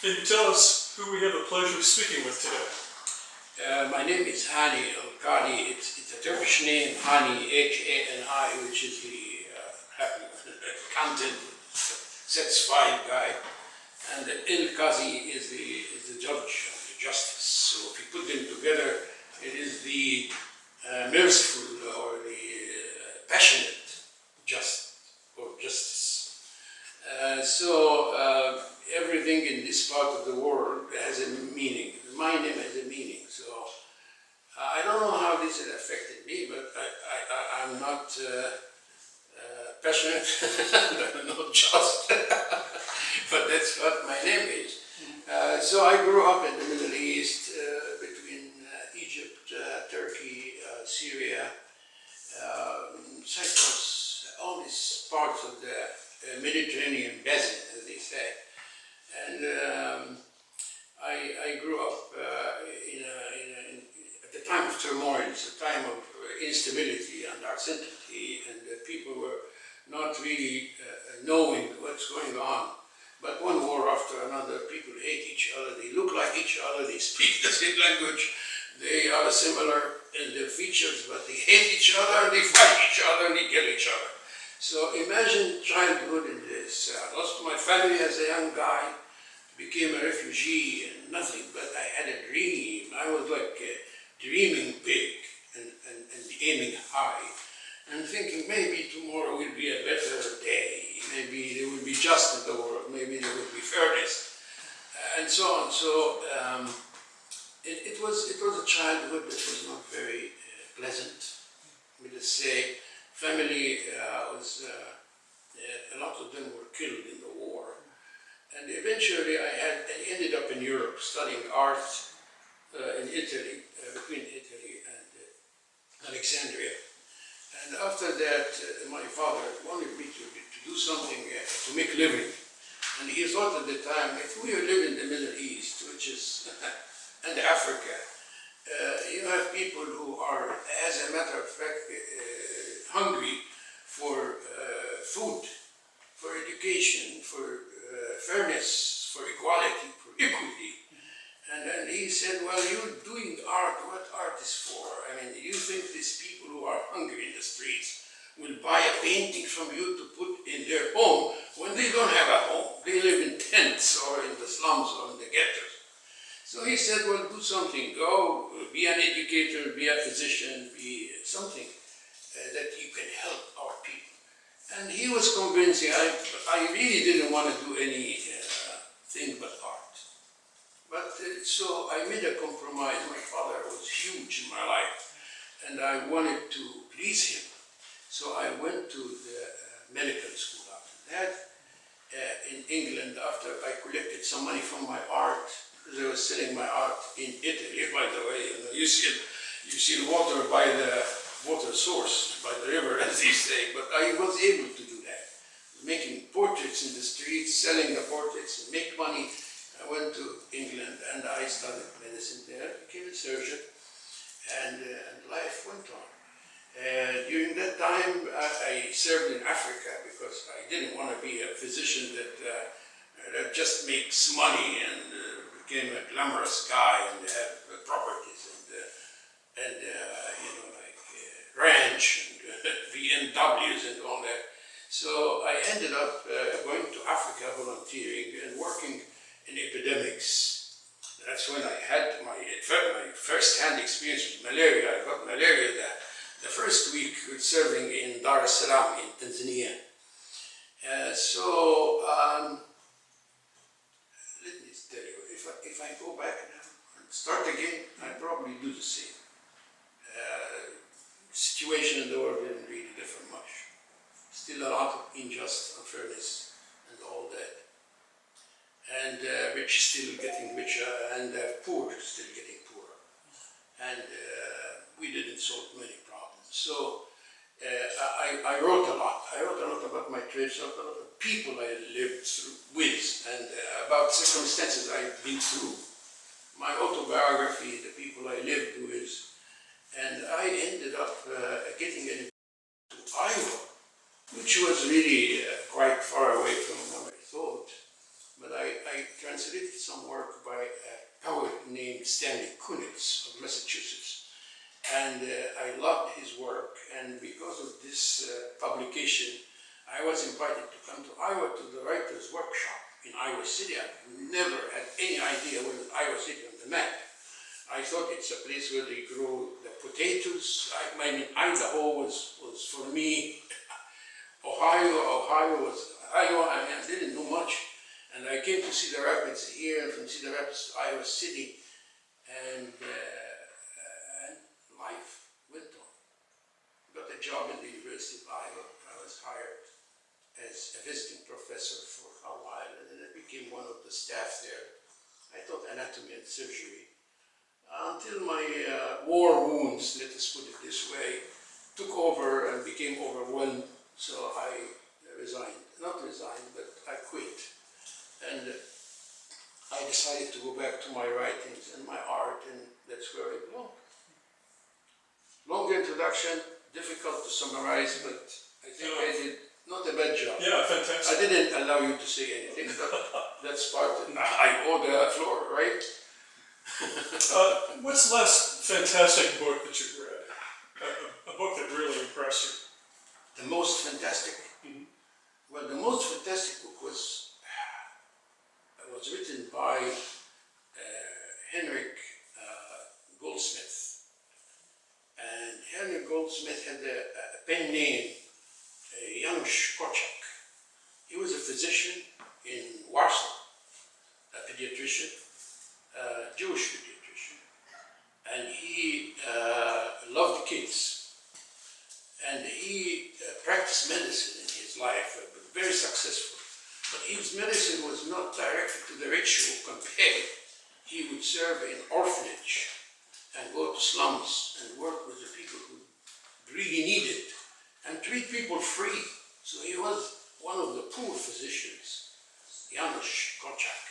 Can you tell us who we have the pleasure of speaking with today? My name is Hani Al-Qadi. It's a Turkish name, Hani, Hani, which is the accountant, satisfied guy. And El-Qazi is the judge, the justice. So if you put them together, it is the merciful or the passionate justice. Everything in this part of the world has a meaning. My name has a meaning. So I don't know how this has affected me, but I'm not passionate, I'm not just, but that's what my name is. So I grew up in the Middle East, between Egypt, Turkey, Syria, Cyprus, all these parts of the Mediterranean basin, as they say. And I grew up at the time of turmoil, it's a time of instability and uncertainty, and people were not really knowing what's going on. But one war after another, people hate each other, they look like each other, they speak the same language, they are similar in their features, but they hate each other, they fight each other, and they kill each other. So imagine childhood in this. I lost my family as a young guy, became a refugee and nothing, but I had a dream. I was like dreaming big and aiming high and thinking maybe tomorrow will be a better day, maybe there will be justice in the world, maybe there will be fairness, and so on. So it was a childhood that was not very pleasant. Let me just say, family was, a lot of them were killed in the war. And eventually I ended up in Europe studying art in Italy, between Italy and Alexandria. And after that, my father wanted me to do something to make a living. And he thought at the time, if we live in the Middle East, which is, and Africa, you have people who are, as a matter of fact, hungry for food, for education, for fairness, for equality, for equity. And then he said, well, you're doing art, what art is for? I mean, you think these people who are hungry in the streets will buy a painting from you to put in their home when they don't have a home? They live in tents or in the slums or in the ghettos. So he said, well, do something, go, be an educator, be a physician, be something that you can help our people. And he was convincing. I really didn't want to do anything but art. But so I made a compromise. My father was huge in my life, and I wanted to please him. So I went to the medical school after that in England. After I collected some money from my art, because I was selling my art in Italy, by the way. You see water by the water source, by the river, as they say, but I was able to do that. Making portraits in the streets, selling the portraits, and make money. I went to England and I studied medicine there, became a surgeon, and life went on. During that time, I served in Africa because I didn't want to be a physician that just makes money and became a glamorous guy and have properties and ranch and BMWs and all that. So I ended up going to Africa volunteering and working in epidemics. That's when I had my first-hand experience with malaria. I got malaria the first week serving in Dar es Salaam in Tanzania. Let me tell you, if I go back now and start again, I'd probably do the same. Situation in the world didn't really differ much. Still a lot of injustice, unfairness, and all that. And rich still getting richer, and poor still getting poorer. And we didn't solve many problems. So I wrote a lot. I wrote a lot about my trips, a lot of people I lived with, and about circumstances I've been through. My autobiography, the people I lived with, and I ended up getting into Iowa, which was really quite far away from what I thought. but I translated some work by a poet named Stanley Kunitz of Massachusetts. And I loved his work, and because of this publication, I was invited to come to Iowa to the Writers' Workshop in Iowa City. I never had any idea where Iowa City on the map. I thought it's a place where they grow the potatoes. I mean, Idaho was for me. Ohio was Iowa. I mean, I didn't know much. And I came to Cedar Rapids here, and from Cedar Rapids to Iowa City, and life went on. Got a job in the University of Iowa. I was hired as a visiting professor for a while, and then I became one of the staff there. I taught anatomy and surgery until my war wounds, let us put it this way, took over and became overwhelmed. So I resigned, not resigned, but I quit. And I decided to go back to my writings and my art, and that's where I belong. Long introduction, difficult to summarize, but I think I did not a bad job. Yeah, fantastic. I didn't allow you to say anything, but that's part of it. I owe the floor, right? What's the last fantastic book that you've read? A book that really impressed you? The most fantastic? Well, the most fantastic book was written by Henrik Goldsmith. And Henrik Goldsmith had a pen name, Janusz Korczak. He was a physician in Warsaw, a pediatrician, a Jewish pediatrician, and he loved kids. And he practiced medicine in his life, very successful. But his medicine was not directed to the rich who compared. He would serve in orphanage and go to slums and work with the people who really needed and treat people free. So he was one of the poor physicians, Janusz Korczak.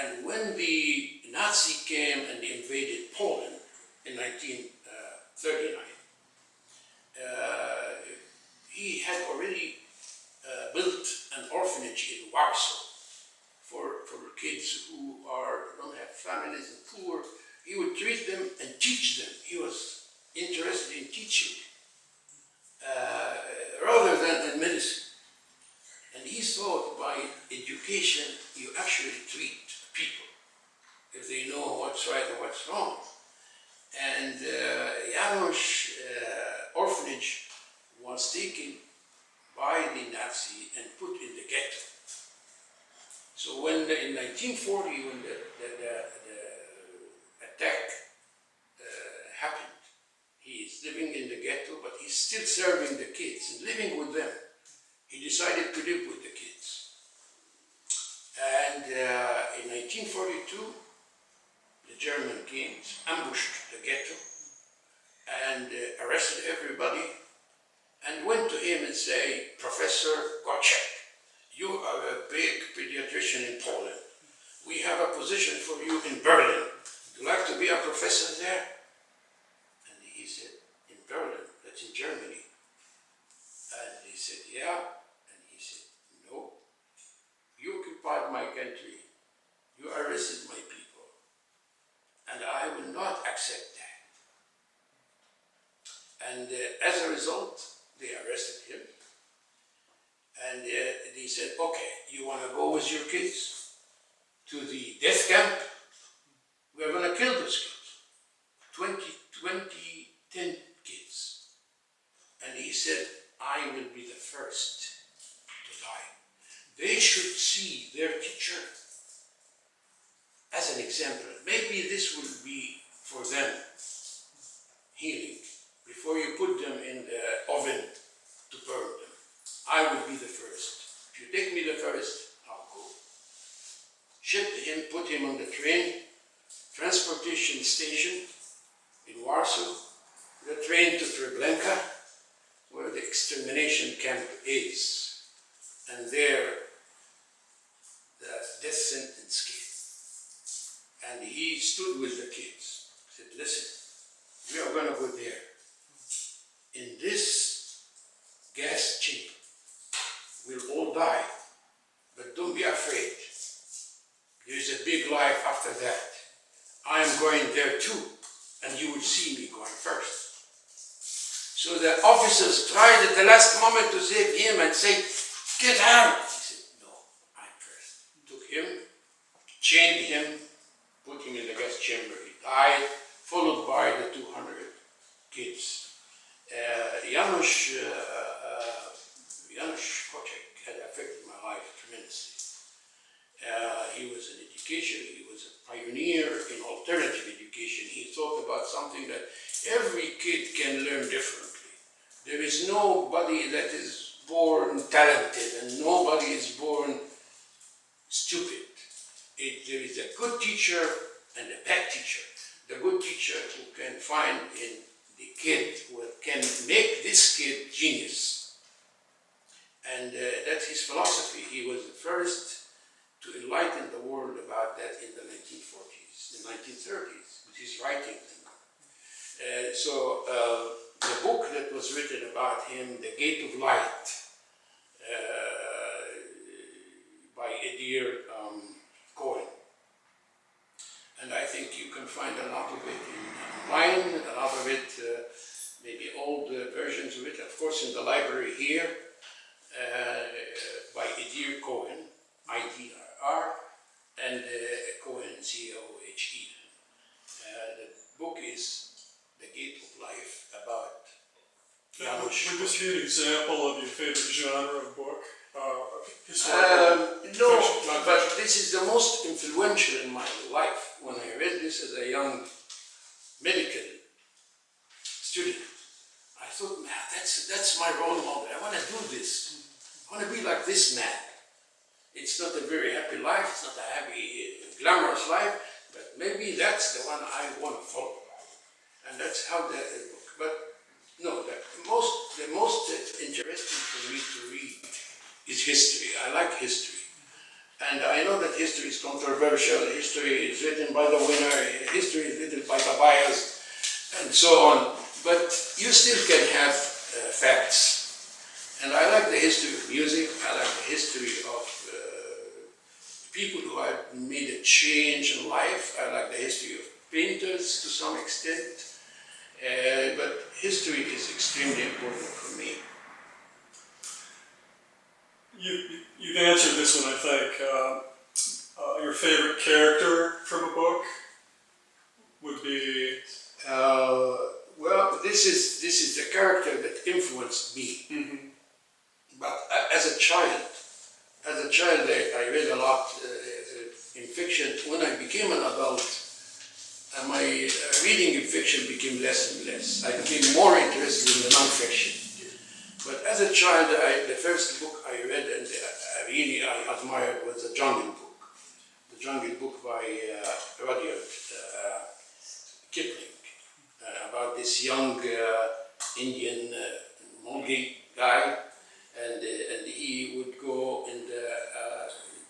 And when the Nazi came and invaded Poland in 1939, he had already built an orphanage in Warsaw for kids who don't have families and poor. He would treat them and teach them. He was interested in teaching rather than in medicine. And he thought by education you actually treat people if they know what's right and what's wrong. And Janusz orphanage was taken by the Nazi and put in the ghetto. So when in 1940, when the attack happened, he is living in the ghetto, but he's still serving the kids and living with them. He decided to live with the kids. And in 1942, the German came, ambushed the ghetto, and arrested everybody, and went to him and say, Professor Korczak, you are a big pediatrician in Poland. We have a position for you in Berlin. Would you like to be a professor there? And he said, in Berlin, that's in Germany. And he said, yeah. And he said, no. You occupied my country. You arrested my people. And I will not accept that. And as a result, they arrested him. And he said, okay, you want to go with your kids to the death camp? We're going to kill those kids. 10 kids. And he said, I will be the first to die. They should see their teacher as an example. Maybe this will be for them healing. Before you put them in the oven to burn them, I will be the first. If you take me the first, I'll go. Shipped him, put him on the train, transportation station in Warsaw, the train to Treblinka, where the extermination camp is. And there, the death sentence came. And he stood with the kids. He said, listen, we are going to go there. In this gas chamber, we'll all die, but don't be afraid. is a big life after that. I am going there too, and you will see me going first. So the officers tried at the last moment to save him and say, get out. He said, no, I'm first. Took him, chained him, put him in the gas chamber. He died, followed by the 200 kids. Janusz Kocek had affected my life tremendously. He was an education, he was a pioneer in alternative education. He thought about something that every kid can learn differently. There is nobody that is born talented and nobody is born stupid. There is a good teacher and a bad teacher. The good teacher who can find in the kid, who can make this kid genius. And that's his philosophy. He was the first to enlighten the world about that in the 1940s, the 1930s, with his writings. The book that was written about him, The Gate of Light, by Edir Cohen. And I think you can find a lot of it online, a lot of it, maybe old versions of it, of course, in the library here, by Edir Cohen, I-D-R, and Cohen, C-O-H-E. The book is The Gate of Life, about Janusz. Would this be an example of your favorite genre of book? No, but this is the most influential in my life. When I read this as a young medical student, I thought, man, that's my role model. I want to do this. I want to be like this man. It's not a very happy life, it's not a happy, glamorous life, but maybe that's the one I want to follow. And that's how the book. But no, the most interesting for me to read is history. I like history. And I know that history is controversial, history is written by the winner, history is written by the bias, and so on. But you still can have facts. And I like the history of music, I like the history of people who have made a change in life, I like the history of painters to some extent. But history is extremely important for me. You've answered this one, I think. Your favorite character from a book would be? Well, this is the character that influenced me. Mm-hmm. But as a child, I read a lot in fiction. When I became an adult, my reading in fiction became less and less. I became more interested in the non-fiction. But as a child, the first book I read and I admired was The Jungle Book. The Jungle Book by Rudyard Kipling, about this young Indian Mowgli guy, and he would go in the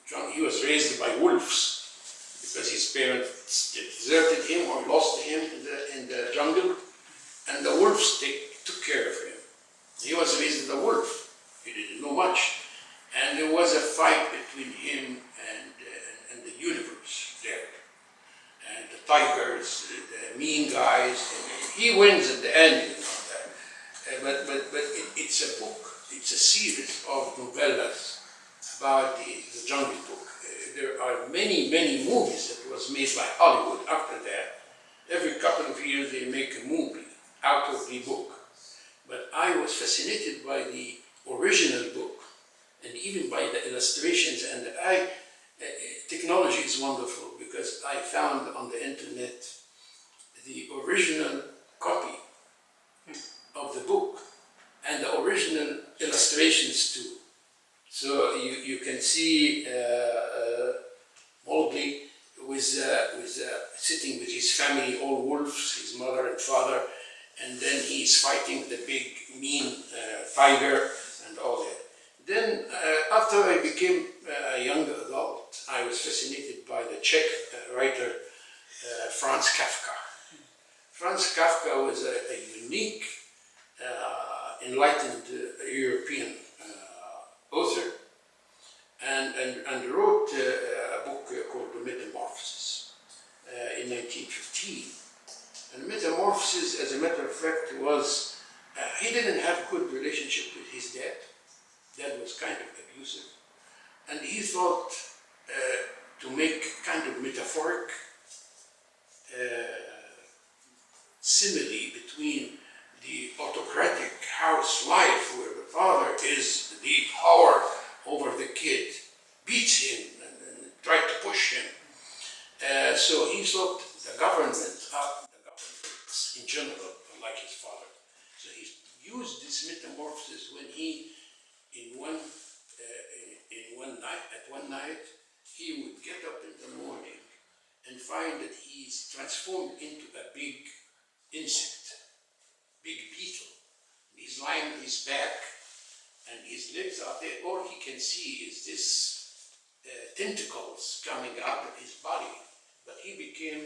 jungle. He was raised by wolves because his parents deserted him or lost him in the jungle, and the wolves took care of him. He was raised as a wolf. He didn't know much. And there was a fight between him and the universe there. And the tigers, the mean guys, and he wins at the end, you know that. But it's a book, it's a series of novellas about the Jungle Book. There are many movies that was made by Hollywood after that. Every couple of years they make a movie out of the book. But I was fascinated by the original book and even by the illustrations. And technology is wonderful because I found on the internet the original copy of the book and the original illustrations too. So you can see Mowgli with sitting with his family, all wolves, his mother and father, and then he's fighting the big mean tiger and all that. Then after I became a young adult, I was fascinated by the Czech writer Franz Kafka. Franz Kafka was a unique, enlightened European author and wrote a book called The 1915. And Metamorphosis, as a matter of fact, was, he didn't have a good relationship with his dad. Dad was kind of abusive. And he thought to make kind of metaphoric simile between the autocratic house life where the father is the power over the kid, beats him and tried to push him. So he thought the governments in general like his father. So he used this metamorphosis when he, one night, he would get up in the morning and find that he's transformed into a big insect, big beetle. He's lying on his back and his legs are there. All he can see is this tentacles coming out of his body. But he became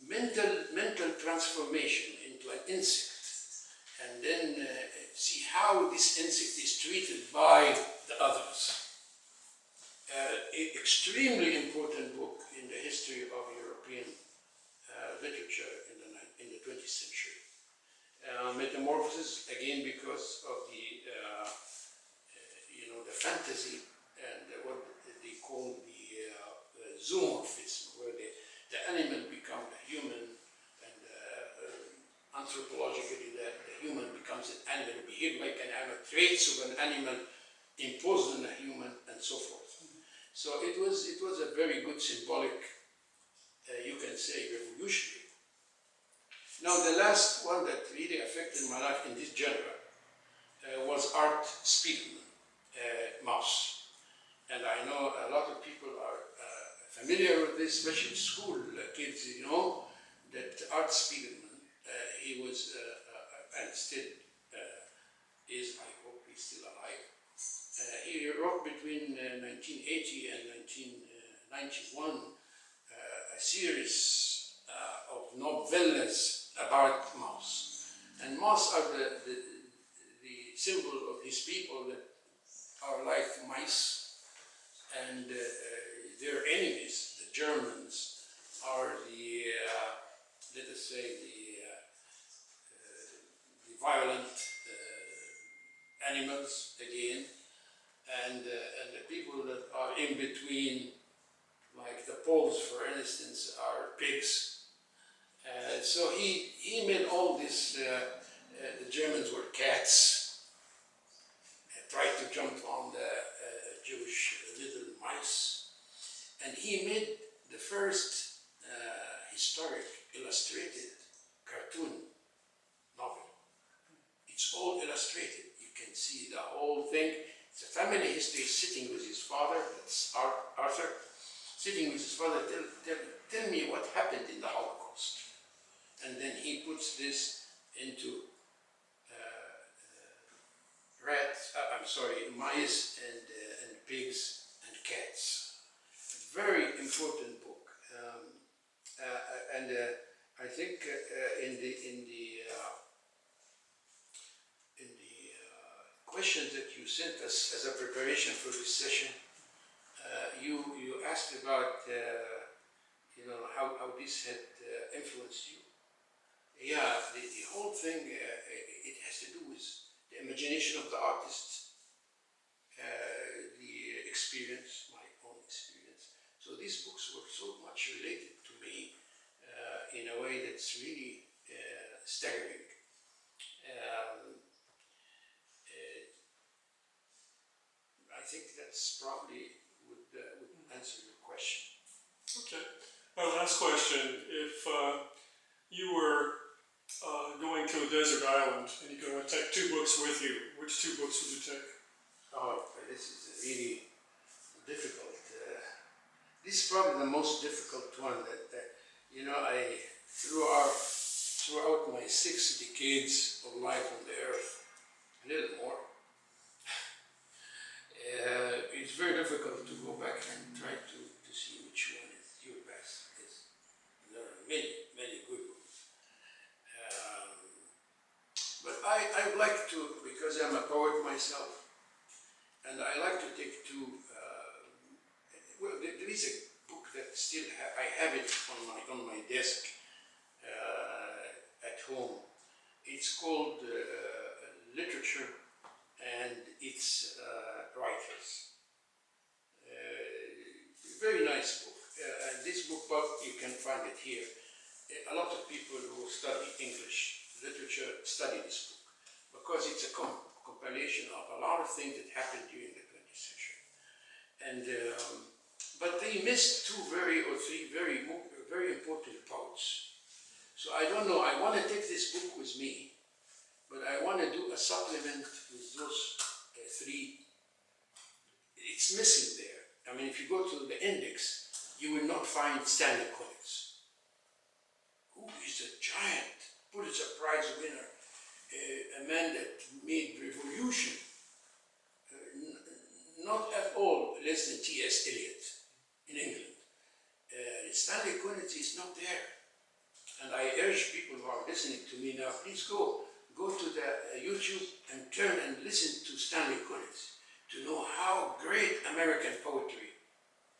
mental transformation into an insect. And then see how this insect is treated by the others. Extremely important book in the history of European literature in the 20th century. Metamorphosis, again, because of the the fantasy and what they call the zoomorphism, where the animal becomes a human, and anthropologically the human becomes an animal, behave like an animal, traits of an animal imposed on a human, and so forth. So it was a very good symbolic, you can say, revolutionary. Now the last one that really affected my life in this genre was Art Spiegelman, Mouse. And I know a lot of people are familiar with this, especially school kids, that Art Spiegelman, he was, and still is, I hope he's still alive. He wrote between 1980 and 1991 a series of novellas about mouse. And mouse are the symbol of his people that are like mice, and their enemies, the Germans, are the, let us say, the violent animals again, and the people that are in between, like the Poles, for instance, are pigs. So he made all this, the Germans were cats, tried to jump on the Jewish little mice, and he made the first historic illustrated cartoon novel. It's all illustrated. You can see the whole thing. It's a family history, sitting with his father, that's Arthur, sitting with his father, tell me what happened in the Holocaust. And then he puts this into mice and pigs and cats. Very important book. I think in the questions that you sent us as a preparation for this session, you asked about how this had influenced you. Yeah, the whole thing, it has to do with the imagination of the artist, the experience, my own experience. So these books were so much related to me in a way that's really staggering. I think that's probably would answer your question. Okay. My last question: if you were going to a desert island and you could only take 2 books with you, which 2 books would you take? Oh, this is really difficult. This is probably the most difficult one that I throughout my 6 decades of life on the earth, a little more. It's very difficult to go back and try to see which one is your best. There are many good ones. But I would like to, because I'm a poet myself, and I like to take 2, well, there is a book that's I have it on my desk at home. It's called Literature and Its Writers. Very nice book. And this book, you can find it here. A lot of people who study English literature study this book because it's a compilation of a lot of things that happened during the 20th century. And but they missed two or three very important poets. So I don't know. I want to take this book with me, but I want to do a supplement with those three. It's missing there. I mean, if you go to the index, you will not find Stanley Kunitz, who is a giant Pulitzer Prize winner, a man that made revolution, not at all less than T.S. Eliot in England. Stanley Kunitz is not there. And I urge people who are listening to me now, please go to the YouTube and turn and listen to Stanley Kunitz to know how great American poetry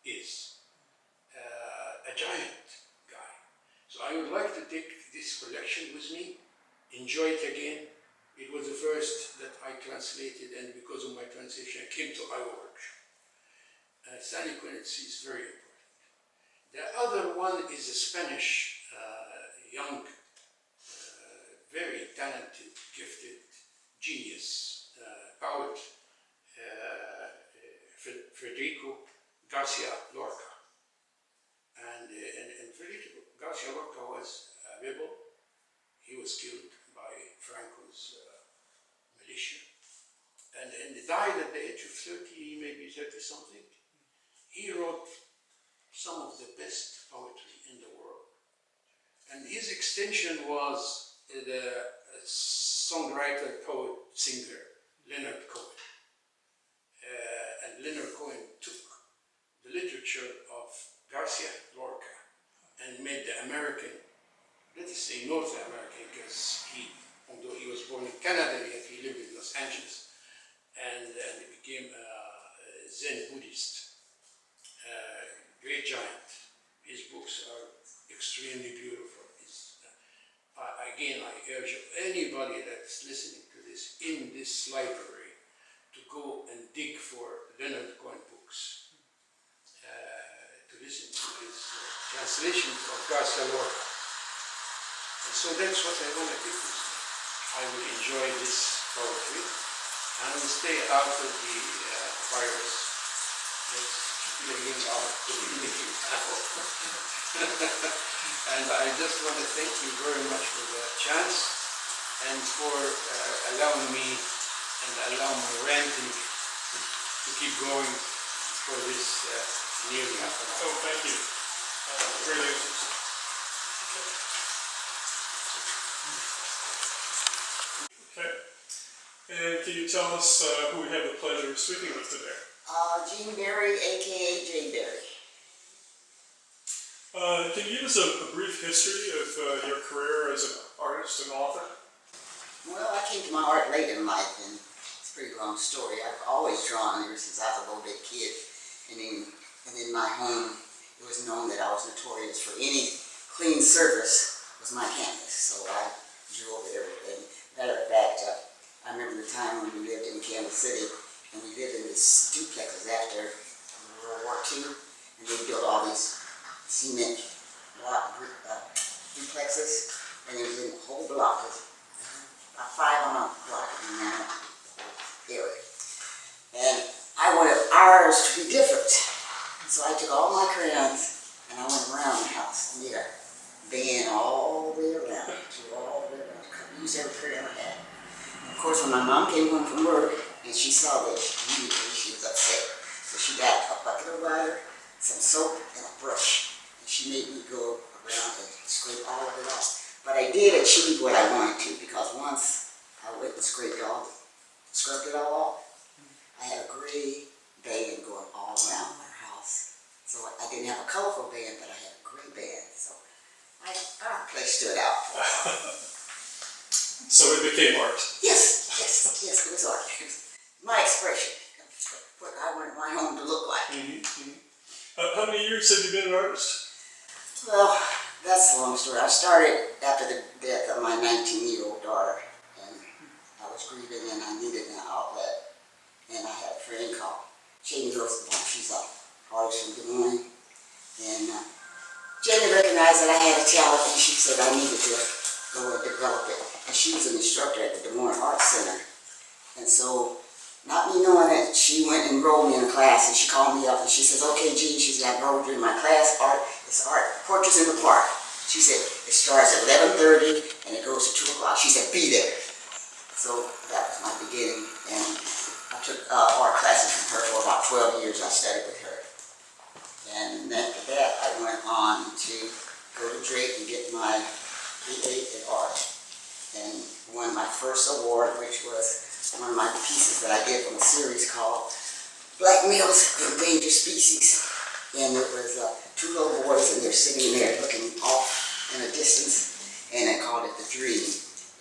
is. A giant guy. So I would like to take this collection with me, enjoy it again. It was the first that I translated, and because of my translation, I came to Iowa Workshop. Stanley Kunitz is very important. The other one is a Spanish young, very talented, gifted, genius poet, Federico Garcia Lorca. And Federico Garcia Lorca was a rebel. He was killed by Franco's militia. And he died at the age of 30, maybe 30 something. He wrote some of the best poetry in the world. And his extension was the songwriter, poet, singer, Leonard Cohen. And Leonard Cohen took the literature of Garcia Lorca and made the American, let us say North American, because although he was born in Canada, yet he lived in Los Angeles, and he became a Zen Buddhist. Great giant. His books are extremely beautiful. Again, I urge anybody that's listening to this in this library to go and dig for Leonard Cohen books, to listen to his translations of Garcia Lorca. And so that's what I want to do. I will enjoy this poetry, and I will stay out of the virus that's living out the beginning now. And I just want to thank you very much for the chance and for allowing me and allow my ranting to keep going for this nearly half an hour. Oh, thank you. Great answers. Okay. And can you tell us who we have the pleasure of speaking with today? Jean Berry, aka Jane Berry. Can you give us a brief history of your career as an artist and author? Well, I came to my art late in life, and it's a pretty long story. I've always drawn ever since I was a little bit kid, and in my home, it was known that I was notorious for any clean surface was my canvas, so I drew over everything. Matter of fact, I remember the time when we lived in Kansas City, and we lived in these duplexes after World War II, and they built all these cement block duplexes, and there was a whole block, about 5 on a block in that area. And I wanted ours to be different. So I took all my crayons and I went around the house and made a band all the way around, used every crayon I had. And of course, when my mom came home from work and she saw this, immediately she was upset. So she got a bucket of water, some soap, and a brush. She made me go around and scrape all of it off. But I did achieve what I wanted to, because once I went and scraped it all off, I had a gray band going all around our house. So I didn't have a colorful band, but I had a gray band. So our place stood out. So it became art. Yes, it was art. My expression, what I wanted my home to look like. How many years have you been an artist? Well, that's a long story. I started after the death of my 19-year-old daughter, and I was grieving and I needed an outlet. And I had a friend called Jamie Wilson. She's an artist from Des Moines. And Jamie recognized that I had a talent, and she said I needed to go and develop it. And she was an instructor at the Des Moines Arts Center. And so, not me knowing it, she went and enrolled me in a class, and she called me up and she says, okay, Jean, she said, I enrolled you in my class, it's art, portraits in the park. She said, it starts at 11:30 and it goes to 2 o'clock. She said, be there. So that was my beginning, and I took art classes from her for about 12 years. I studied with her. And after that, I went on to go to Drake and get my BA in art, and won my first award, which was one of my pieces that I did from a series called Black Males Endangered Species. And it was 2 little boys, and they're sitting there looking off in a distance, and I called it The Dream.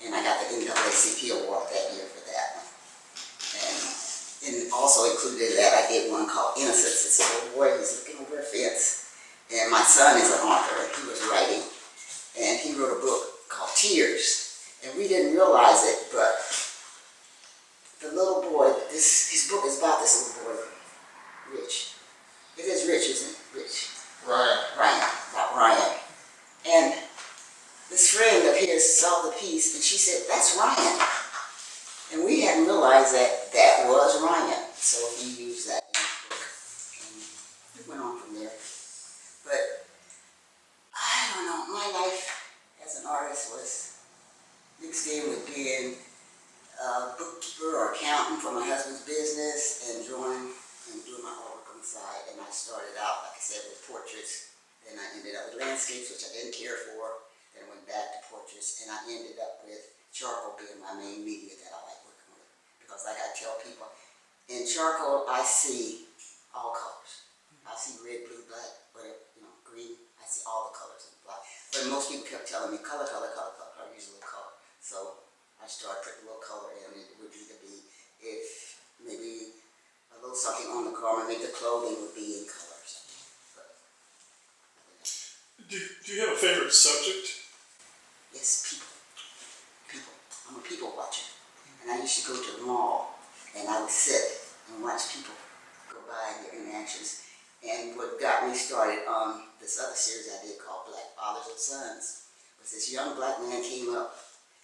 And I got the NAACP award that year for that one. And also included in that, I did one called Innocence. It's a little boy who's looking over a fence. And my son is an author, and he was writing. And he wrote a book called Tears. And we didn't realize it, but the little boy, his book is about this little boy, Rich. It is Rich, isn't it? Rich. Ryan, about Ryan. And this friend of his saw the piece, and she said, that's Ryan. And we hadn't realized that that was Ryan. So he used that in his book. And it went on from there. But I don't know, my life as an artist was mixed in with being a bookkeeper or accountant for my husband's business, and drawing and doing my artwork on the side. And I started out, like I said, with portraits. Then I ended up with landscapes, which I didn't care for. Then I went back to portraits, and I ended up with charcoal being my main media that I like working with. Because like I tell people, in charcoal I see all colors. I see red, blue, black, whatever, green. I see all the colors in black. But most people kept telling me color, color, color, color. I use a little color. So I started putting a little color in. It would either be, if maybe a little something on the garment, maybe the clothing would be in colors. But, Do you have a favorite subject? yes, people. People. I'm a people watcher. And I used to go to the mall, and I would sit and watch people go by and their interactions. And what got me started on this other series I did called Black Fathers and Sons was this young black man came up,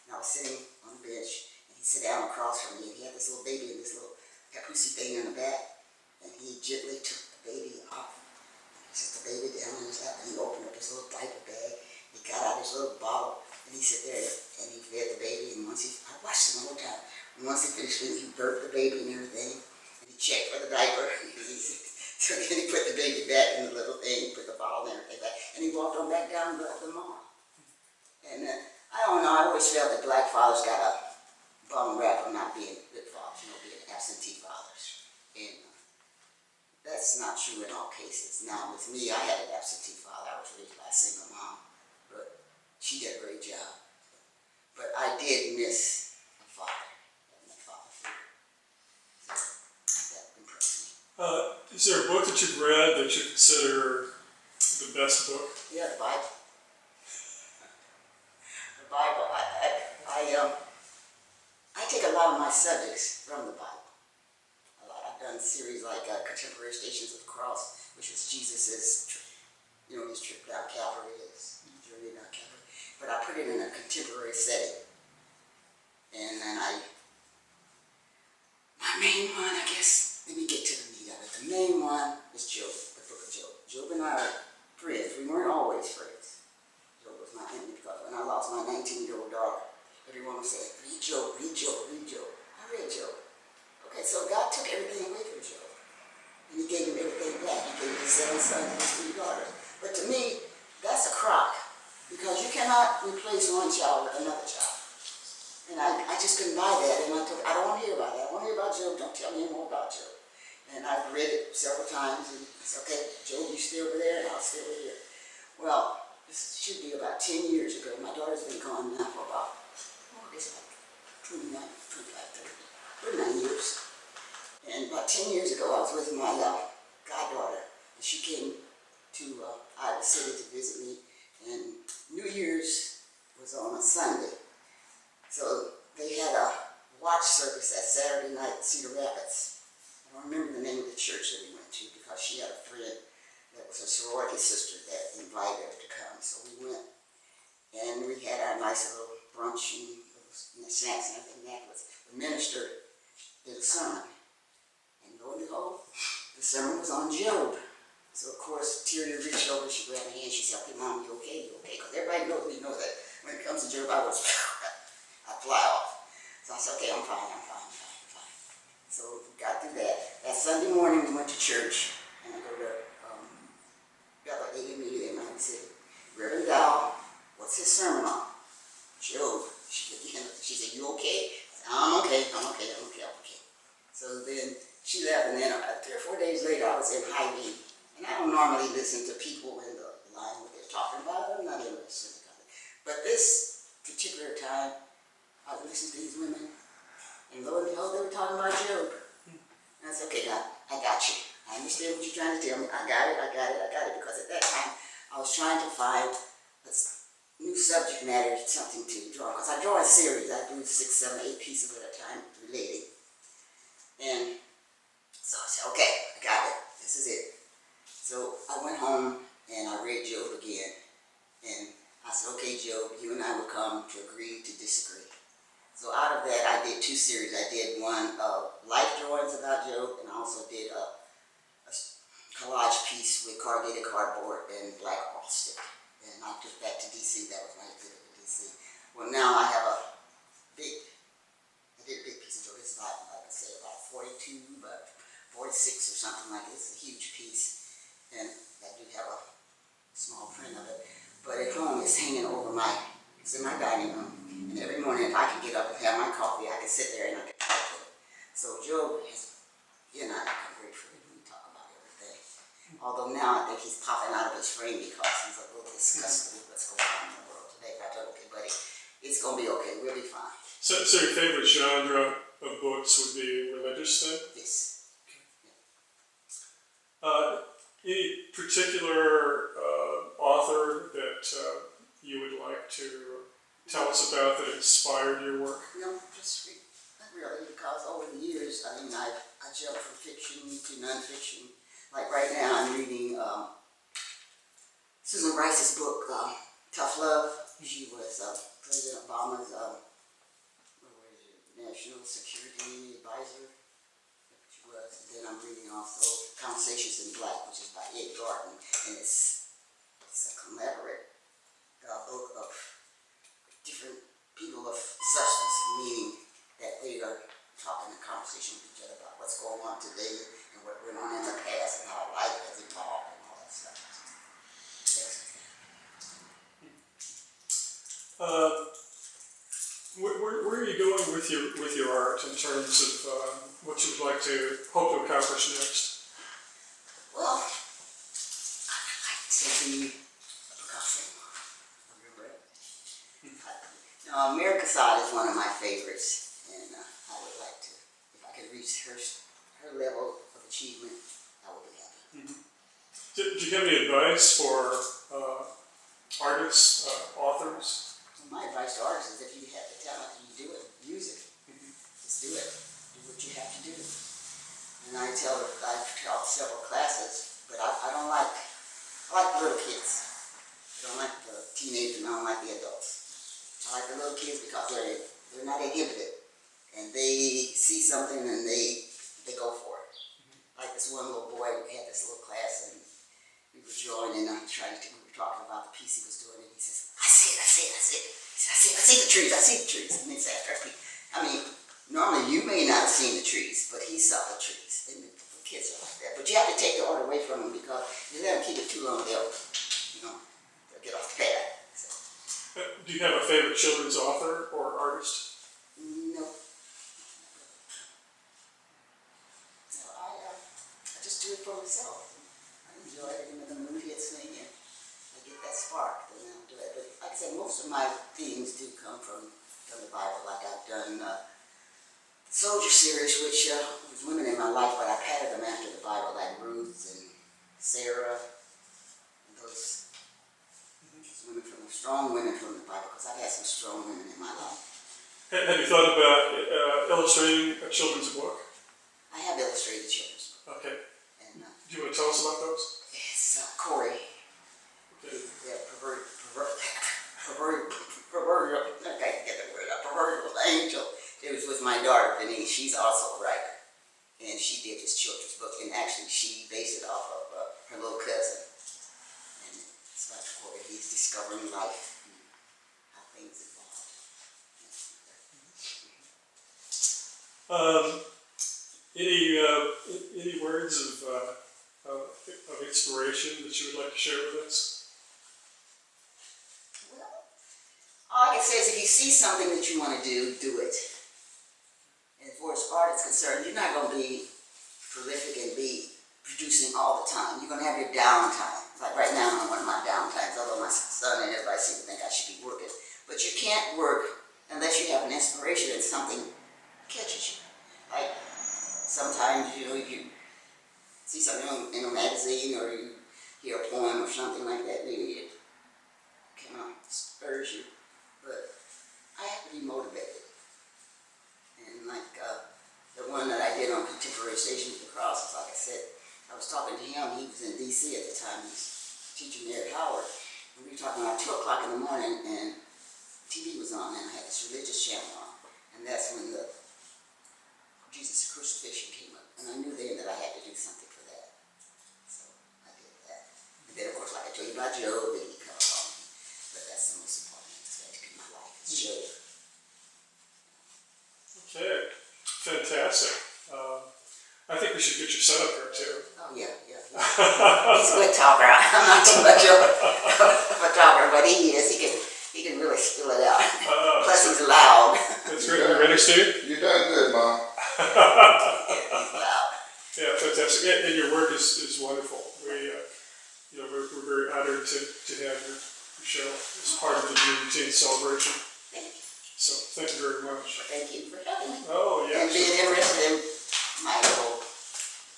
and I was sitting on the bench, and he sat down across from me, and he had this little baby in this little papoose thing in the back, and he gently took the baby off. He set the baby down in his lap, and he opened up his little diaper bag. He got out his little bottle, and he sat there, and he fed the baby, and I watched him the whole time. And once he finished feeding, he burped the baby and everything, and he checked for the diaper. So then he put the baby back in the little thing, put the bottle and everything back, and he walked on back down the mall. And I don't know, I always felt that black fathers got a bum rap for not being good fathers, being absentee fathers. And that's not true in all cases. Now with me, I had an absentee father. I was raised by a single mom, but she did a great job. But I did miss a father, having a father figure. So that impressed me. Is there a book that you've read that you consider the best book? Yeah, the Bible. The Bible. I take a lot of my subjects from the Bible. A lot. I've done series like Contemporary Stations of the Cross, which was Jesus's, his trip down Calvary, his journey down Calvary. But I put it in a contemporary setting. And then my main one, I guess, let me get to the meat of it. The main one is Job, the book of Job. Job and I are friends. We weren't always friends. Job was my enemy because when I lost my 19-year-old daughter, everyone would say, read Job, read Job, read Job. I read Job. Okay, so God took everything away from Job. And he gave him everything back. He gave him his 7 sons and his 3 daughters. But to me, that's a crock. Because you cannot replace one child with another child. And I just couldn't buy that. And I don't want to hear about that. I want to hear about Job. Don't tell me any more about Job. And I've read it several times. And it's okay, Job, you stay over there and I'll stay over here. Well, this should be about 10 years ago. My daughter's been gone now for about, I guess like 29, 25, 30, 39 years. And about 10 years ago, I was with my goddaughter. And she came to Iowa City to visit me, and New Year's was on a Sunday. So they had a watch service that Saturday night in Cedar Rapids. I don't remember the name of the church that we went to because she had a friend that was a sorority sister that invited her to come. So we went, and we had our nice little brunch and snacks and everything. The minister did a sermon, and lo and behold, the sermon was on Job. So of course, Tyria reached over, she grabbed my hand, she said, "Okay, Mom, you okay? You okay?" Because everybody knows, we know that when it comes to Job, I fly off. So I said, "Okay, I'm fine. So we got through that. That Sunday morning, we went to church, and I go to Bella immediately, and I said, "Reverend Dow, what's his sermon on?" "Job." She said, "You okay?" I said, I'm okay. So then she left, and then 3 or 4 days later, I was in Hy-Vee. And I don't normally listen to people in the line what they're talking about. I'm not interested in it. But this particular time, I was listening to these women, and lo and behold, they were talking about Job. And I said, "Okay, God, I got you. I understand what you're trying to tell me. I got it. Because at that time, I was trying to find a new subject matter, something to draw. Because I draw a series. I do 6, 7, 8 pieces at a time relating. And so I said, "Okay, I got it. This is it." So I went home and I read Job again. And I said, "Okay, Job, you and I will come to agree to disagree." So out of that, I did 2 series. I did one of life drawings about Job, and I also did a collage piece with corrugated cardboard and black oil stick. And I took that to D.C. That was my exhibit in D.C. Well, now I have I did a big piece of Job. It's about, like I said, about 42, about 46 or something like that. It's a huge piece. And I do have a small print of it. But at home, it's hanging over it's in my dining room. And every morning, if I can get up and have my coffee, I can sit there and I can talk to it. So Job he and I become great friends when we talk about everything. Although now I think he's popping out of his frame because he's a little disgusted with what's going on in the world today. But I told him, "Okay, buddy, it's going to be okay. We'll be fine." So your favorite genre of books would be religious then? Yes. Any particular author that you would like to tell us about that inspired your work? No, not really, because over the years, I jumped from fiction to nonfiction. Like right now, I'm reading Susan Rice's book, Tough Love. She was President Obama's National Security Advisor. She was. And then I'm reading also Conversations in Black, which is by Ed Garden, and it's a collaborative book of different people of substance, meaning that they are talking in conversation with each other about what's going on today and what went on in the past and how life has evolved and all that stuff. Where are you going with your art in terms of what you'd like to hope to accomplish next? Well, I'd like to be a Picasso. Remember it? Now, America Sod is one of my favorites, and I would like to, if I could reach her level of achievement, I would be happy. Do you have any advice for artists, authors? My advice to artists is if you have the talent and you do it, use it. Just do it. Do what you have to do. And I've taught several classes, but I like the little kids. I don't like the teenagers and I don't like the adults. I like the little kids because they're not inhibited. And they see something and they go for it. Like this one little boy, we had this little class and we were drawing and we were talking about the piece he was doing and he says, I see it. I see the trees. And it's after me. I mean, normally you may not have seen the trees, but he saw the trees. And the kids are like that. But you have to take the art away from them because if you let them keep it too long, they'll get off the path. So. Do you have a favorite children's author or artist? No. No, I just do it for myself. I enjoy it, the mood hits me and I get that spark, then I'll do it. But like I said, most of my themes do come from the Bible. Like I've done Soldier series, which was women in my life, but I patterned them after the Bible, like Ruth and Sarah, and those women strong women from the Bible, because I've had some strong women in my life. Have you thought about illustrating a children's book? I have illustrated children's books. Okay. And Do you want to tell us about those? it's Corey. Okay. Yeah, proverbial, I can't get the word out, proverbial angel. It was with my daughter, Denise. She's also a writer. And she did this children's book. And actually, she based it off of her little cousin. And it's about Corey. He's discovering life and how things evolve. Any words of inspiration that you would like to share with us? Well, all I can say is if you see something that you want to do, do it. And as far as art is concerned, you're not going to be prolific and be producing all the time. You're going to have your downtime. Like right now, I'm on one of my downtimes, although my son and everybody seem to think I should be working. But you can't work unless you have an inspiration and something catches you. Like sometimes, you see something in a magazine or you hear a poem or something like that, maybe it kind of spurs you. But I have to be motivated. And like the one that I did on Contemporary Stations of the Cross, like I said, I was talking to him. He was in D.C. at the time. He was teaching there at Howard. And we were talking about 2 o'clock in the morning, and TV was on, and I had this religious channel on. And that's when the Jesus crucifixion came up. And I knew then that I had to do something for that. So I did that. And then, of course, like I told you about Job, and he come along. But that's the most important aspect in my life. It's Job. Okay, fantastic. I think we should get your son up here too. Oh, yeah. He's a good talker. I'm not too much of a talker, but he is. He can really spill it out. Plus, he's loud. That's great. You ready, Steve? You're doing good, Mom. He's loud. Yeah, fantastic. Yeah, and your work is wonderful. We're very honored to have your show as part of the Juneteenth celebration. Thank you. So thank you very much. Thank you for having me. Oh, And yes. being interested in my little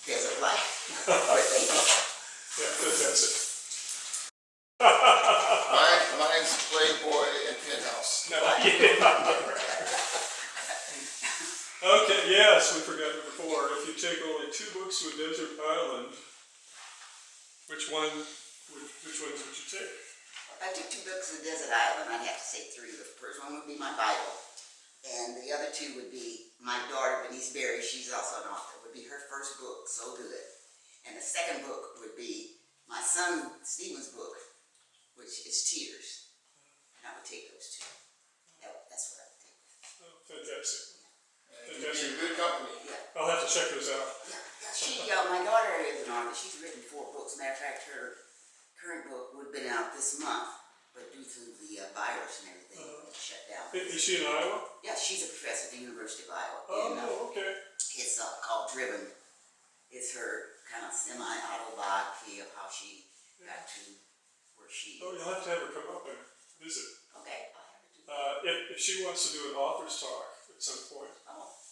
desert life. But thank you. Yeah, fantastic. Mine's Playboy and Penthouse. No, Okay, yes, we forgot number 4. If you take only 2 books to a desert island, which ones would you take? If I took 2 books to the desert island, I'd have to say 3. The first one would be my Bible. And the other 2 would be my daughter, Denise Berry. She's also an author. Would be her first book, So Good. And the second book would be my son Stephen's book, which is Tears. And I would take those 2. That's what I would take. Oh, fantastic. You're in good company. Yeah. I'll have to check those out. My daughter is an author. She's written 4 books. Matter of fact, her current book would have been out this month, but due to the virus and everything, it shut down. Is she in Iowa? Yeah, she's a professor at the University of Iowa. And, Oh, okay. it's called Driven. It's her kind of semi-autobiography of how she got to where she Oh, is. you'll have to have her come up and visit. Okay, I'll have her do that. If she wants to do an author's talk at some point,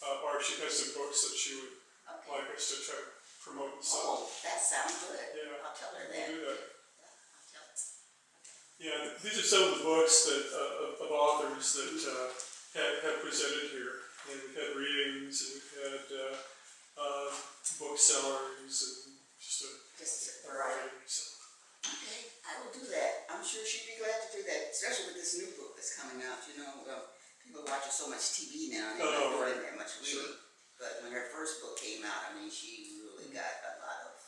or if she has some books that she would Okay. like us to try to promote and sell. Oh, that sounds good. Yeah. I'll tell her We'll that. do that. I'll tell her. Yeah, these are some of the books that of authors that have presented here. And we've had readings, and we've had booksellers, and just Just a variety. So. okay, I will do that. I'm sure she'd be glad to do that, especially with this new book that's coming out. People are watching so much TV now, and they're not doing that much reading. Sure. But when her first book came out, I mean, she really got a lot of,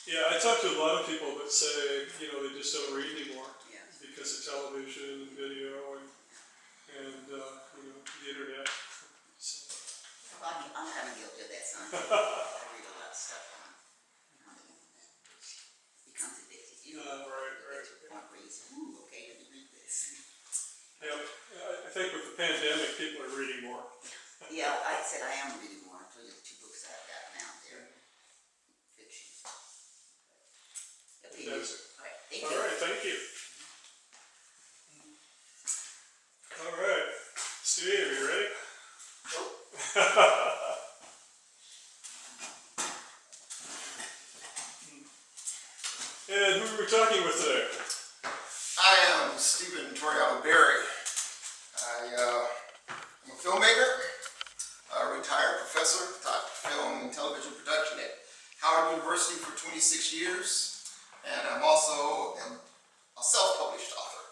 Yeah, I talk to a lot of people that say, they just don't read anymore yeah. because of television and video and the internet. So, I'm kind of guilty of that, son. I read a lot of stuff on the internet, which becomes addictive. right. One reason, okay, let me read this. Yeah, I think with the pandemic, people are reading more. Yeah, like I said, I am reading more. I told you the 2 books I've got now, they're fiction. Okay, all Fantastic. right, thank you. All right, thank you. All right, Steve, you ready? am Stephen Toriano Berry. I'm a filmmaker, a retired professor, taught film and television production at Howard University for 26 years, and I'm also a self-published author.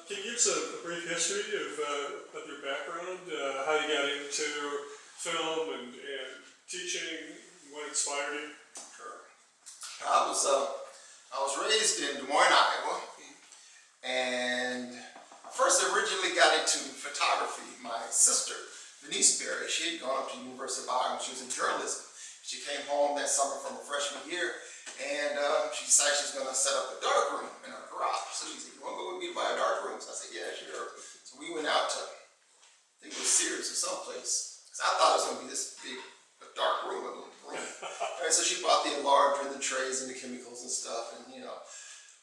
Can you give us a brief history of your background, how you got into film and teaching, what inspired you? Sure. I was raised in Des Moines, Iowa, and I first originally got into photography. My sister, Denise Berry, she had gone up to the University of Iowa. She was in journalism. She came home that summer from her freshman year, and she decided she was going to set up a dark room in her garage. So she said, "You want to go with me to buy a dark room?" So I said, "Yeah, sure." So we went out to, I think it was Cedar or someplace, because I thought it was going to be this big, a dark room, a little room. And so she bought the enlarger and the trays and the chemicals and stuff, and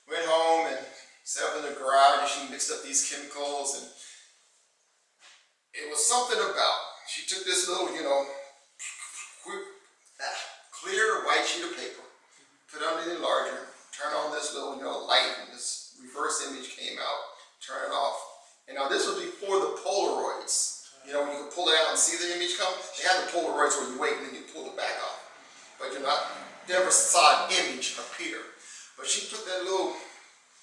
went home and set up in the garage, and she mixed up these chemicals, and it was something about, she took this little, clear white sheet of paper, put it under the enlarger, turn on this little, light, and this reverse image came out, turn it off. And now this was before the Polaroids. When you could pull it out and see the image come, they had the Polaroids where you wait and then you pull it back off. But never saw an image appear. But she put that little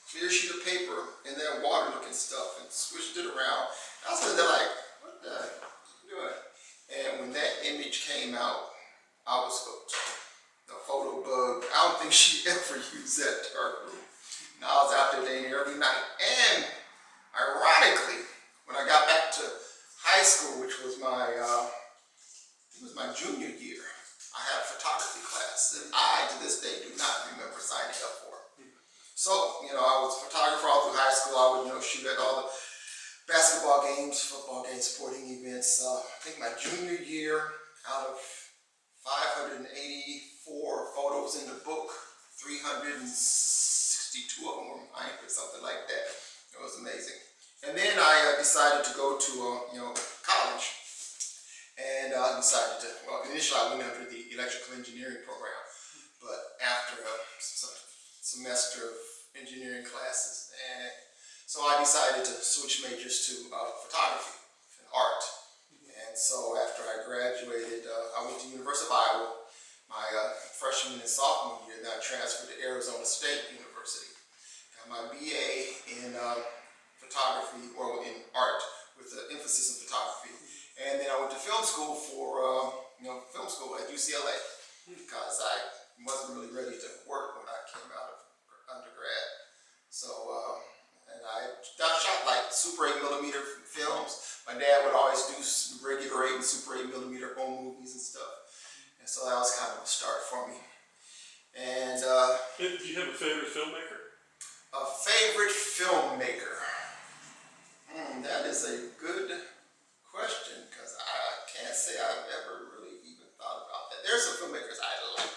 clear sheet of paper in that water looking stuff and swished it around. I was there like, what the heck are you doing? And when that image came out, I was hooked. The photo bug, I don't think she ever used that dark room. And I was out there dating every night. And ironically, when I got back to high school, which was my junior year, I had a photography class that I, to this day, do not remember signing up for. So, I was a photographer all through high school. I would, shoot at all the basketball games, football games, sporting events. I think my junior year, out of 584 photos in the book, 362 of them were mine or something like that. It was amazing. And then I decided to go to college, and I decided to. Well, initially I went under the electrical engineering program, but after a semester of engineering classes, and so I decided to switch majors to photography and art. And so after I graduated, I went to University of Iowa my freshman and sophomore year. Then I transferred to Arizona State University. Got my BA in photography, or in art, with an emphasis in photography. And then I went to film school film school at UCLA, because I wasn't really ready to work when I came out of undergrad. So, and I shot like Super 8mm films. My dad would always do regular 8 and Super 8mm home movies and stuff. And so that was kind of a start for me. And Do you have a favorite filmmaker? a favorite filmmaker? That is a good question, because I can't say I've ever really even thought about that. There's some filmmakers I like.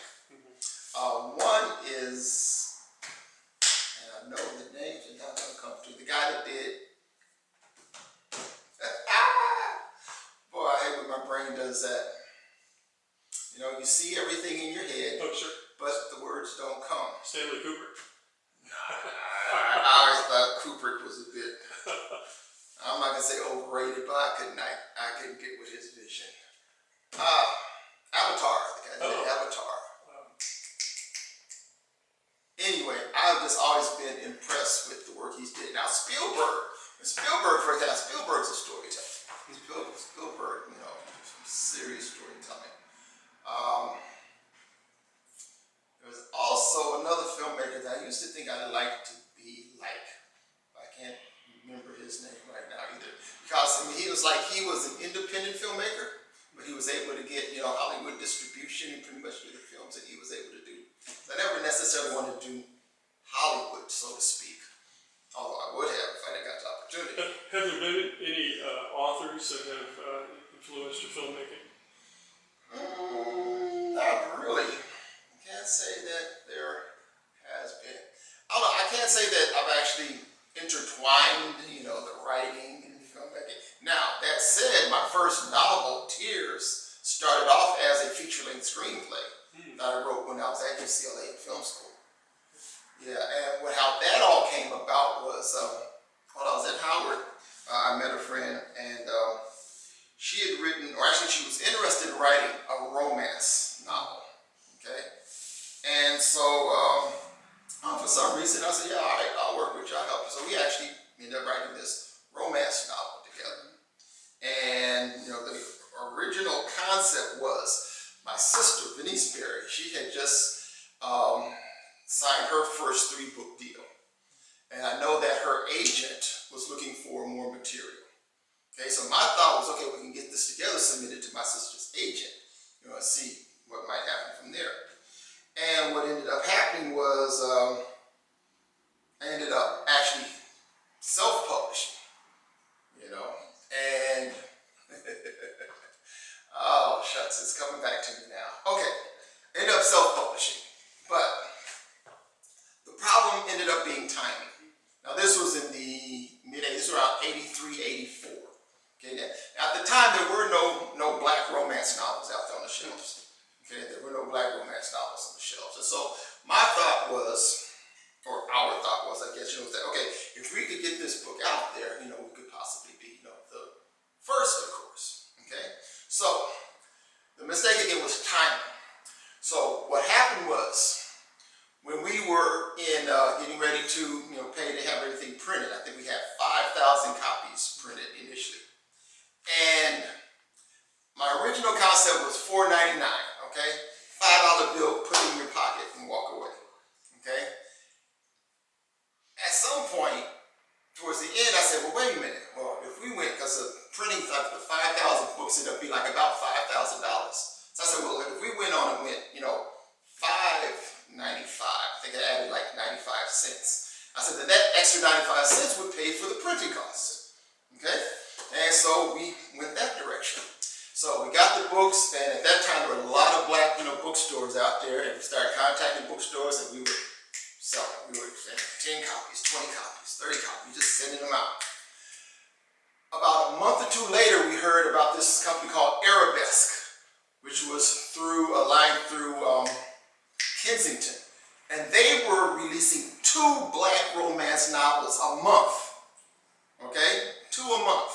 One is, and I know the names are not going to come through, the guy that did, boy, I hate when my brain does that. You see everything in your head, Oh, sure. but the words don't come. Stanley Kubrick. I always thought Kubrick was a bit, I'm not going to say overrated, but I couldn't get with his vision. Avatar, the guy that did Avatar. Anyway, I've just always been impressed with the work he's did. Now Spielberg, for example, Spielberg's a storyteller. Spielberg, some serious storytelling. There was also another filmmaker that I used to think I'd like to be like. I can't remember his name right now either. Because he was an independent filmmaker, but he was able to get Hollywood distribution and pretty much do the films that he was able to do. I never necessarily wanted to do Hollywood, so to speak, although I would have if I had got the opportunity. Have there been any authors that have influenced your filmmaking? Not really. I can't say that there has been. I can't say that I've actually intertwined, the writing and filmmaking. Now, that said, my first novel, Tears, started off as a feature-length screenplay that I wrote when I was at UCLA in film school. Yeah, and what for some reason. I said, yeah, all right, I'll work with you, I'll help you. So we actually ended up writing this romance novel together. And, you know, the original concept was my sister, Venice Berry, she had just signed her first 3-book deal. And I know that her agent was looking for more material. Okay, so my thought was, okay, we can get this together, submit it to my sister's agent, you know, and see what might happen from there. And what ended up happening was I ended up actually self-publishing, you know, and oh, shucks, it's coming back to me now. Okay, ended up self-publishing, but the problem ended up being timing. Now, this was in the mid-80s, around 83, 84. Okay, now, at the time, there were no black romance novels out there on the shelves. Okay, there were no black romance novels on the shelves. And so my thought was, or our thought was, I guess, you know, that, okay, if we could get this book out there, you know, we could possibly be, you know, the first, of course. Okay, so the mistake again was timing. So what happened was, when we were in getting ready to, you know, pay to have everything printed, I think we had 5,000 copies printed initially. And my original concept was $4.99, okay? $5 bill, put it in your pocket and walk away, okay? At some point, towards the end, I said, well, wait a minute. Well, if we went, because the printing, like the 5,000 books ended up being like about $5,000. So I said, well, if we went on and went, you know, $5.95, I think I added like 95 cents. I said that extra 95 cents would pay for the printing costs, okay? And so we went that direction. So we got the books, and at that time there were a lot of black, you know, bookstores out there, and we started contacting bookstores, and we would sell them. We would send 10 copies, 20 copies, 30 copies, just sending them out. About a month or two later, we heard about this company called Arabesque, which was through a line through Kensington, and they were releasing 2 black romance novels a month. Okay, 2 a month.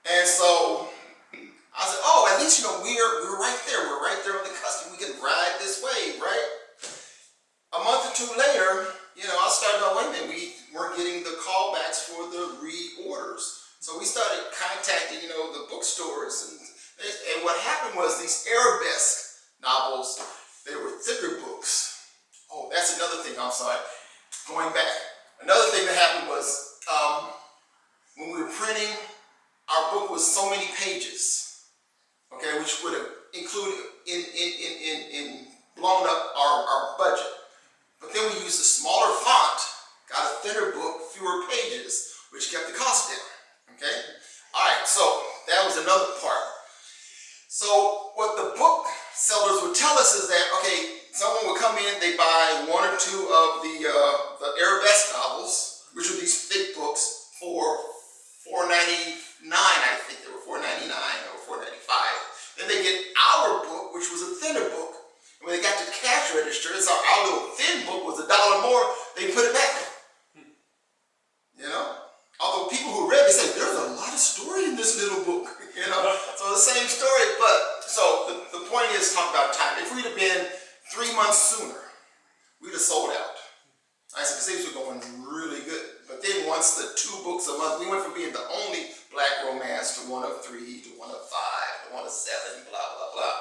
And so I said, oh, at least, you know, we're right there. We're right there on the cusp. We can ride this wave, right? A month or 2 later, you know, I started out, wait a minute, we weren't getting the callbacks for the reorders. So we started contacting, you know, the bookstores. And what happened was these Arabesque novels, they were thicker books. Oh, that's another thing, I'm sorry. Going back. Another thing that happened was when we were printing, our book was so many pages, okay, which would have included in blown up our budget. But then we used a smaller font, got a thinner book, fewer pages, which kept the cost down, okay? All right, so that was another part. So what the book sellers would tell us is that, okay, someone would come in, they buy 1 or 2 of the Arabesque novels, which were these thick books, for $4.99, I think they were $4.99 or $4.95. Then they get our book, which was a thinner book. And when they got to the cash register, and saw our little thin book was $1 more, they put it back. You know? Although people who read, they say, there's a lot of story in this little book. You know? So the same story, but, so the point is, talk about time. If we'd have been 3 months sooner, we'd have sold out. I said, because things were going really good. But then once the 2 books a month, we went from being the only black romance to 1 of 3, to 1 of 5, to 1 of 7, blah, blah, blah.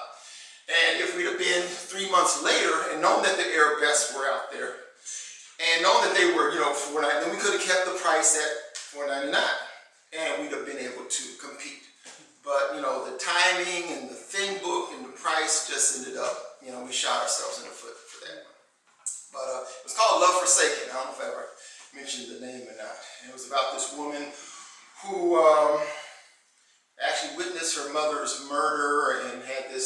And if we'd have been 3 months later and known that the Arabesque were out there, and known that they were, you know, $4.99, then we could have kept the price at $4.99, and we'd have been able to compete. But, you know, the timing and the thin book and the price just ended up, you know, we shot ourselves in the foot for that one. But it was called Love Forsaken. I don't know if I ever mentioned the name or not. And it was about this woman who actually witnessed her mother's murder and had this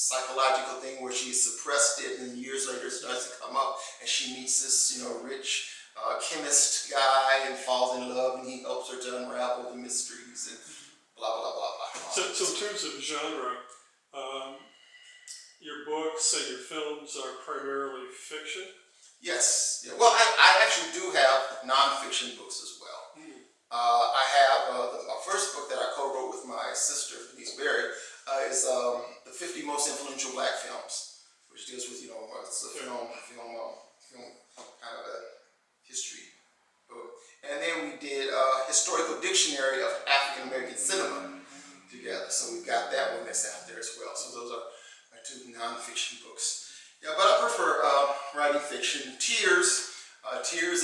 psychological thing where she suppressed it, and years later it starts to come up, and she meets this, you know, rich chemist guy and falls in love, and he helps her to unravel the mysteries and blah, blah, blah, blah. So in terms of genre, your books and your films are primarily fiction? Yes. Yeah. Well, I actually do have nonfiction books as well. I have my first book that I co-wrote with my sister, Denise Berry, is the 50 Most Influential Black Films, which deals with, you know, it's a film kind of dictionary of African American cinema together. So we've got that one that's out there as well. So those are my two nonfiction books. Yeah, but I prefer writing fiction. Tears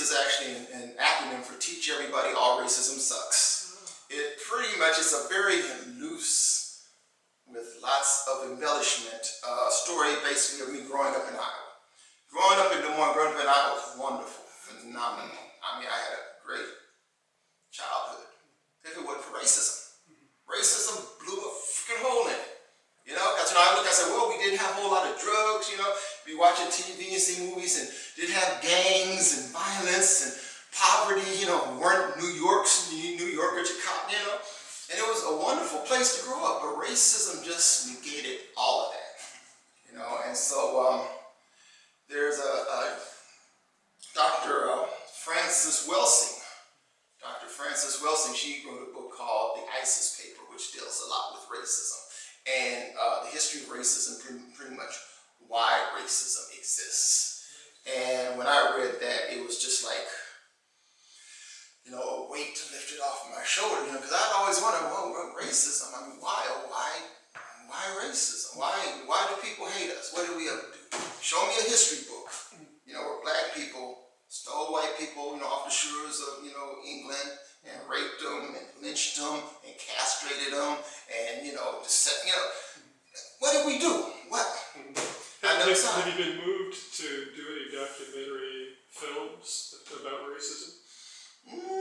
is actually an acronym for Teach Everybody All Racism Sucks. It pretty much is a very loose, with lots of embellishment, story basically of me growing up in Iowa. Growing up in Des Moines, growing up in Iowa was wonderful, phenomenal. I mean, I had a great childhood. If it wasn't for racism. Racism blew a freaking hole in it. You know, because I look, I said, well, we didn't have a whole lot of drugs, you know, be watching TV and see movies, and didn't have gangs and violence and poverty, you know, weren't New Yorkers, Chicago, you know, and it was a wonderful place to grow up, but racism just negated all of that, you know, and so there's a Dr. Frances Welsing. Dr. Frances Welsing, she wrote a book called The ISIS Paper, which deals a lot with racism and the history of racism, pretty much why racism exists. And when I read that, it was just like, you know, a weight lifted off my shoulder, you know, because I'd always wondered, well, racism, I mean, why racism? Why do people hate us? What do we have to do? Show me a history book, you know, where black people stole white people, you know, off the shores of, you know, England, and raped them, and lynched them, and castrated them, and, you know, just, you know, what did we do? What? Have you been moved to do any documentary films about racism?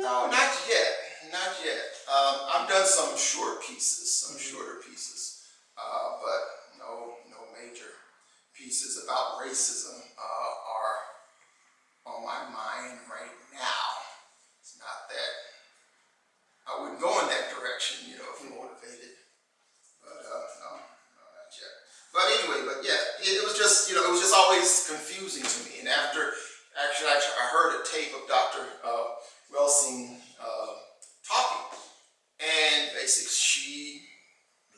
No, not yet. Not yet. I've done some shorter pieces, but no major pieces about racism are on my mind right now. It's not that I wouldn't go in that direction, you know, if motivated. But no, not yet. But anyway, it was just, you know, it was just always confusing to me. And after, actually, I heard a tape of Dr. Welsing talking, and basically she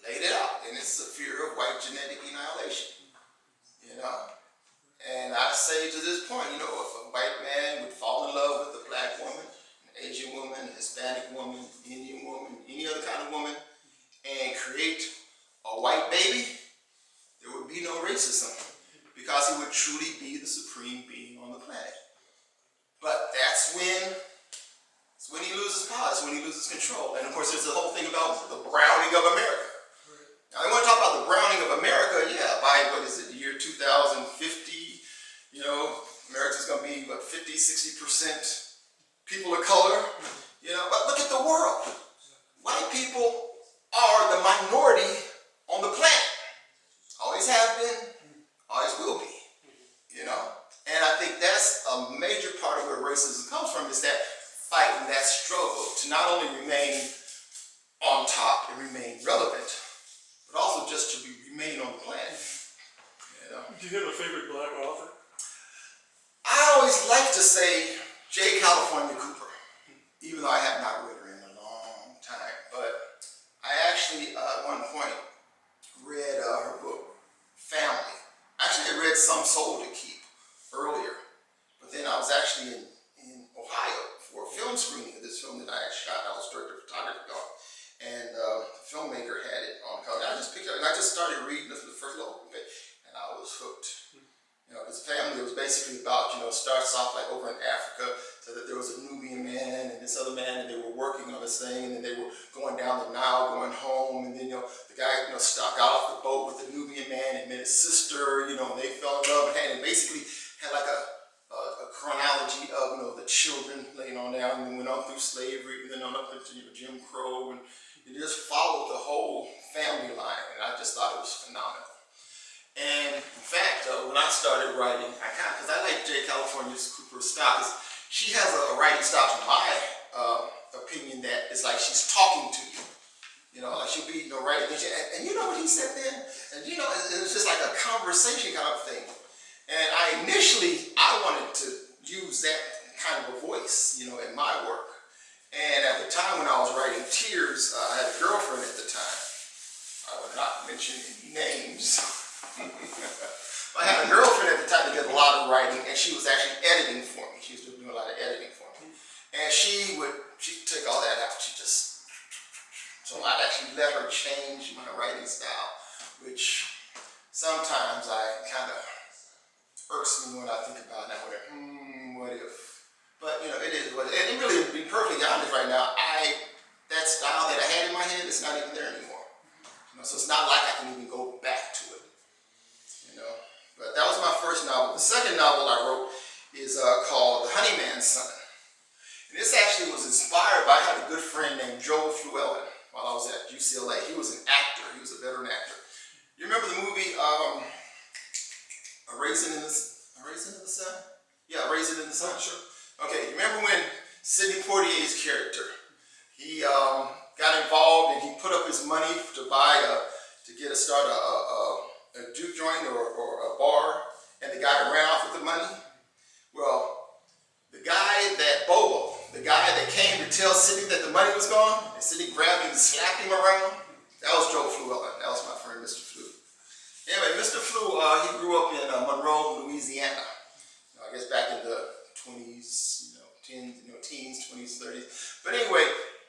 laid it out, and it's the fear of white genetic annihilation, you know. And I say to this point, you know, if a white man would fall in love with a black woman, an Asian woman, a Hispanic woman, Indian woman, any other kind of woman, and create a white baby, there would be no racism, because he would truly be the supreme being on the planet. But that's when he loses power, that's when he loses control. And of course, there's the whole thing about the browning of America. Now, they want to talk about the browning of America, yeah, by, what is it, the year 2050, you know, America's going to be, what, 50-60% people of color, you know, but look at the world. White people are the minority on the planet. Always have been, always will be, you know. And I think that's a major part of where racism comes from, is that fight and that struggle to not only remain on top and remain relevant, but also just to remain on the planet, you know. Do you have a favorite black author? I always like to say J. California Cooper, even though I have not read her in a long time. But I actually, at one point, read her book, Family. Actually, I read Some Soul to Keep earlier. But then I was actually in Ohio for a film screening of this film that I had shot. I was director of photography on. And the filmmaker had it on color. I just picked it up and I just started reading this for the first little bit, and I was hooked. You know, this family was basically about, you know, starts off like over in Africa, so that there was a Nubian man and this other man, and they were working on this thing, and then they were going down the Nile, going home, and then, you know, the guy, you know, got off the boat with the Nubian man and met his sister, you know, and they fell in love and basically had like a chronology of, you know, the children laying on down, and then went on through slavery, and then on up into, you know, Jim Crow, and it just followed the whole family line, and I just thought it was phenomenal. And in fact, when I started writing, because I like J. California Cooper's style, because she has a writing style, to my opinion, that is like she's talking to you. You know, like she'll be, you know, writing, and you know what he said then? And you know, it was just like a conversation kind of thing. And I wanted to use that kind of a voice, you know, in my work. And at the time when I was writing Tears, I had a girlfriend at the time. I would not mention any names. I had a girlfriend at the time that did a lot of writing, and she was actually editing for me. She was doing a lot of editing for me. And she'd take all that out. She just So I actually let her change my writing style, which sometimes I kind of irks me when I think about it. I wonder, what if? But you know, it is what it is. And really, to be perfectly honest right now, that style that I had in my head is not even there anymore. You know, so it's not like I can even go back to it. You know, but that was my first novel. The second novel I wrote is called The Honeyman's Son. And this actually was inspired by, I had a good friend named Joel Fluellen while I was at UCLA. He was an actor. He was a veteran actor. You remember the movie A Raisin in the Sun? Yeah, A Raisin in the Sun. Sure. Okay, you remember when Sidney Poitier's character, he got involved and he put up his money to start a juke joint or a bar, and the guy ran off with the money? Well, the guy that came to tell Sidney that the money was gone, and Sidney grabbed him and slapped him around, that was Joe Fluellen. That was my friend, Mr. Flu. Anyway, Mr. Flu, he grew up in Monroe, Louisiana. I guess back in the 20s, teens, 20s, 30s. But anyway,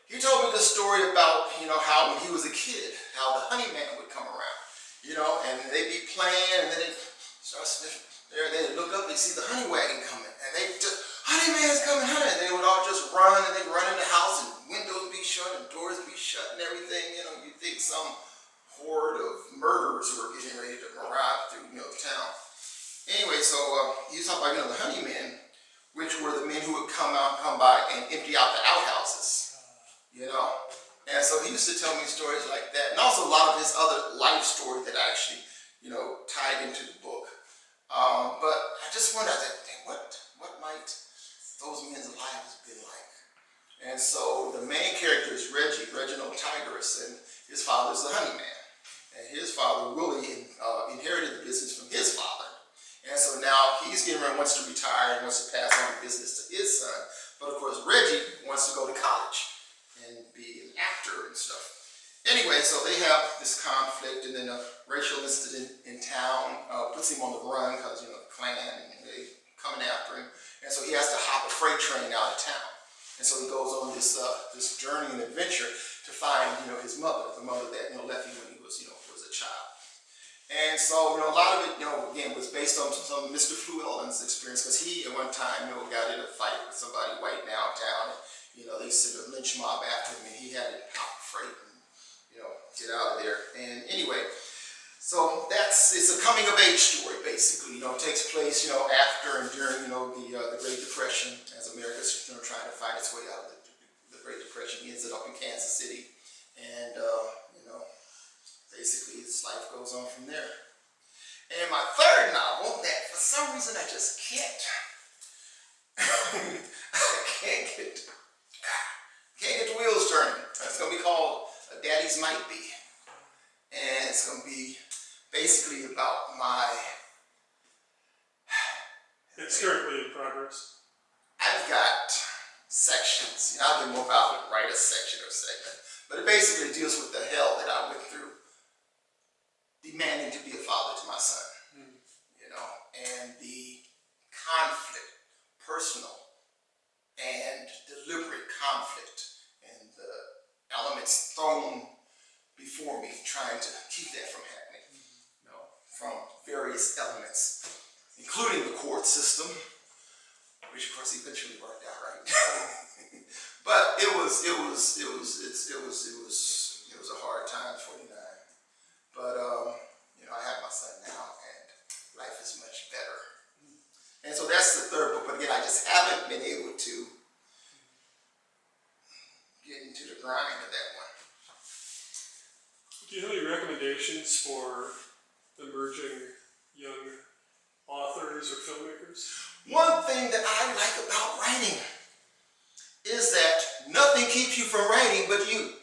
he told me the story about, how when he was a kid, how the honey man would come around, and they'd be playing, and then they'd start sniffing. They'd look up and see the honey wagon coming, and they'd just, honey man's coming, honey. And they would all just run, and they'd run in the house, and windows would be shut, and doors would be shut, and everything. You'd think some horde of murderers were getting ready to arrive through, town. Anyway, so he was talking about, the honey men, which were the men who would come by and empty out the outhouses, And so he used to tell me stories like that, and also a lot of his other life stories that I actually, tied into the book. But I just wondered, what might those men's lives have been like? And so the main character is Reginald Tigris, and his father's the honey man. And his father, Willie, inherited the business from his father. And so now he's wants to retire and wants to pass on the business to his son. But of course, Reggie wants to go to college and be an actor and stuff. Anyway, so they have this conflict, and then a racial incident in town puts him on the run because, the Klan, and they coming after him. And so he has to hop a freight train out of town. And so he goes on this journey and adventure to find, his mother, the mother that, left him when he was, was a child. And so, a lot of it, again, was based on some of Mr. Fluellen's experience, because he, at one time, got in a fight with somebody white downtown, and, they sent a lynch mob after him, and he had to hop freight and, get out of there. And anyway, so it's a coming of age story, basically. It takes place, after and during, the Great Depression, as America's, trying to fight its way out of the Great Depression. He ends up in Kansas City, and, basically his life goes on from there. And my third novel, that for some reason I just can't, can't get the wheels turning. It's going to be called Daddy's Might Be. And it's going to be basically about my... It's currently in progress. I've got sections. I'll get more about it, write a section or segment. But it basically deals with the hell that I went through demanding to be a father to my son. And the conflict, personal and deliberate conflict, and the elements thrown before me, trying to keep that from happening, from various elements, including the court system, which of course eventually worked out right. But it was a hard time, 49. But I have my son now, and life is much better. And so that's the third book. But again, I just haven't been able to get into the grind of that one. Do you have any recommendations for emerging young authors or filmmakers? One thing that I like about writing is that nothing keeps you from writing but you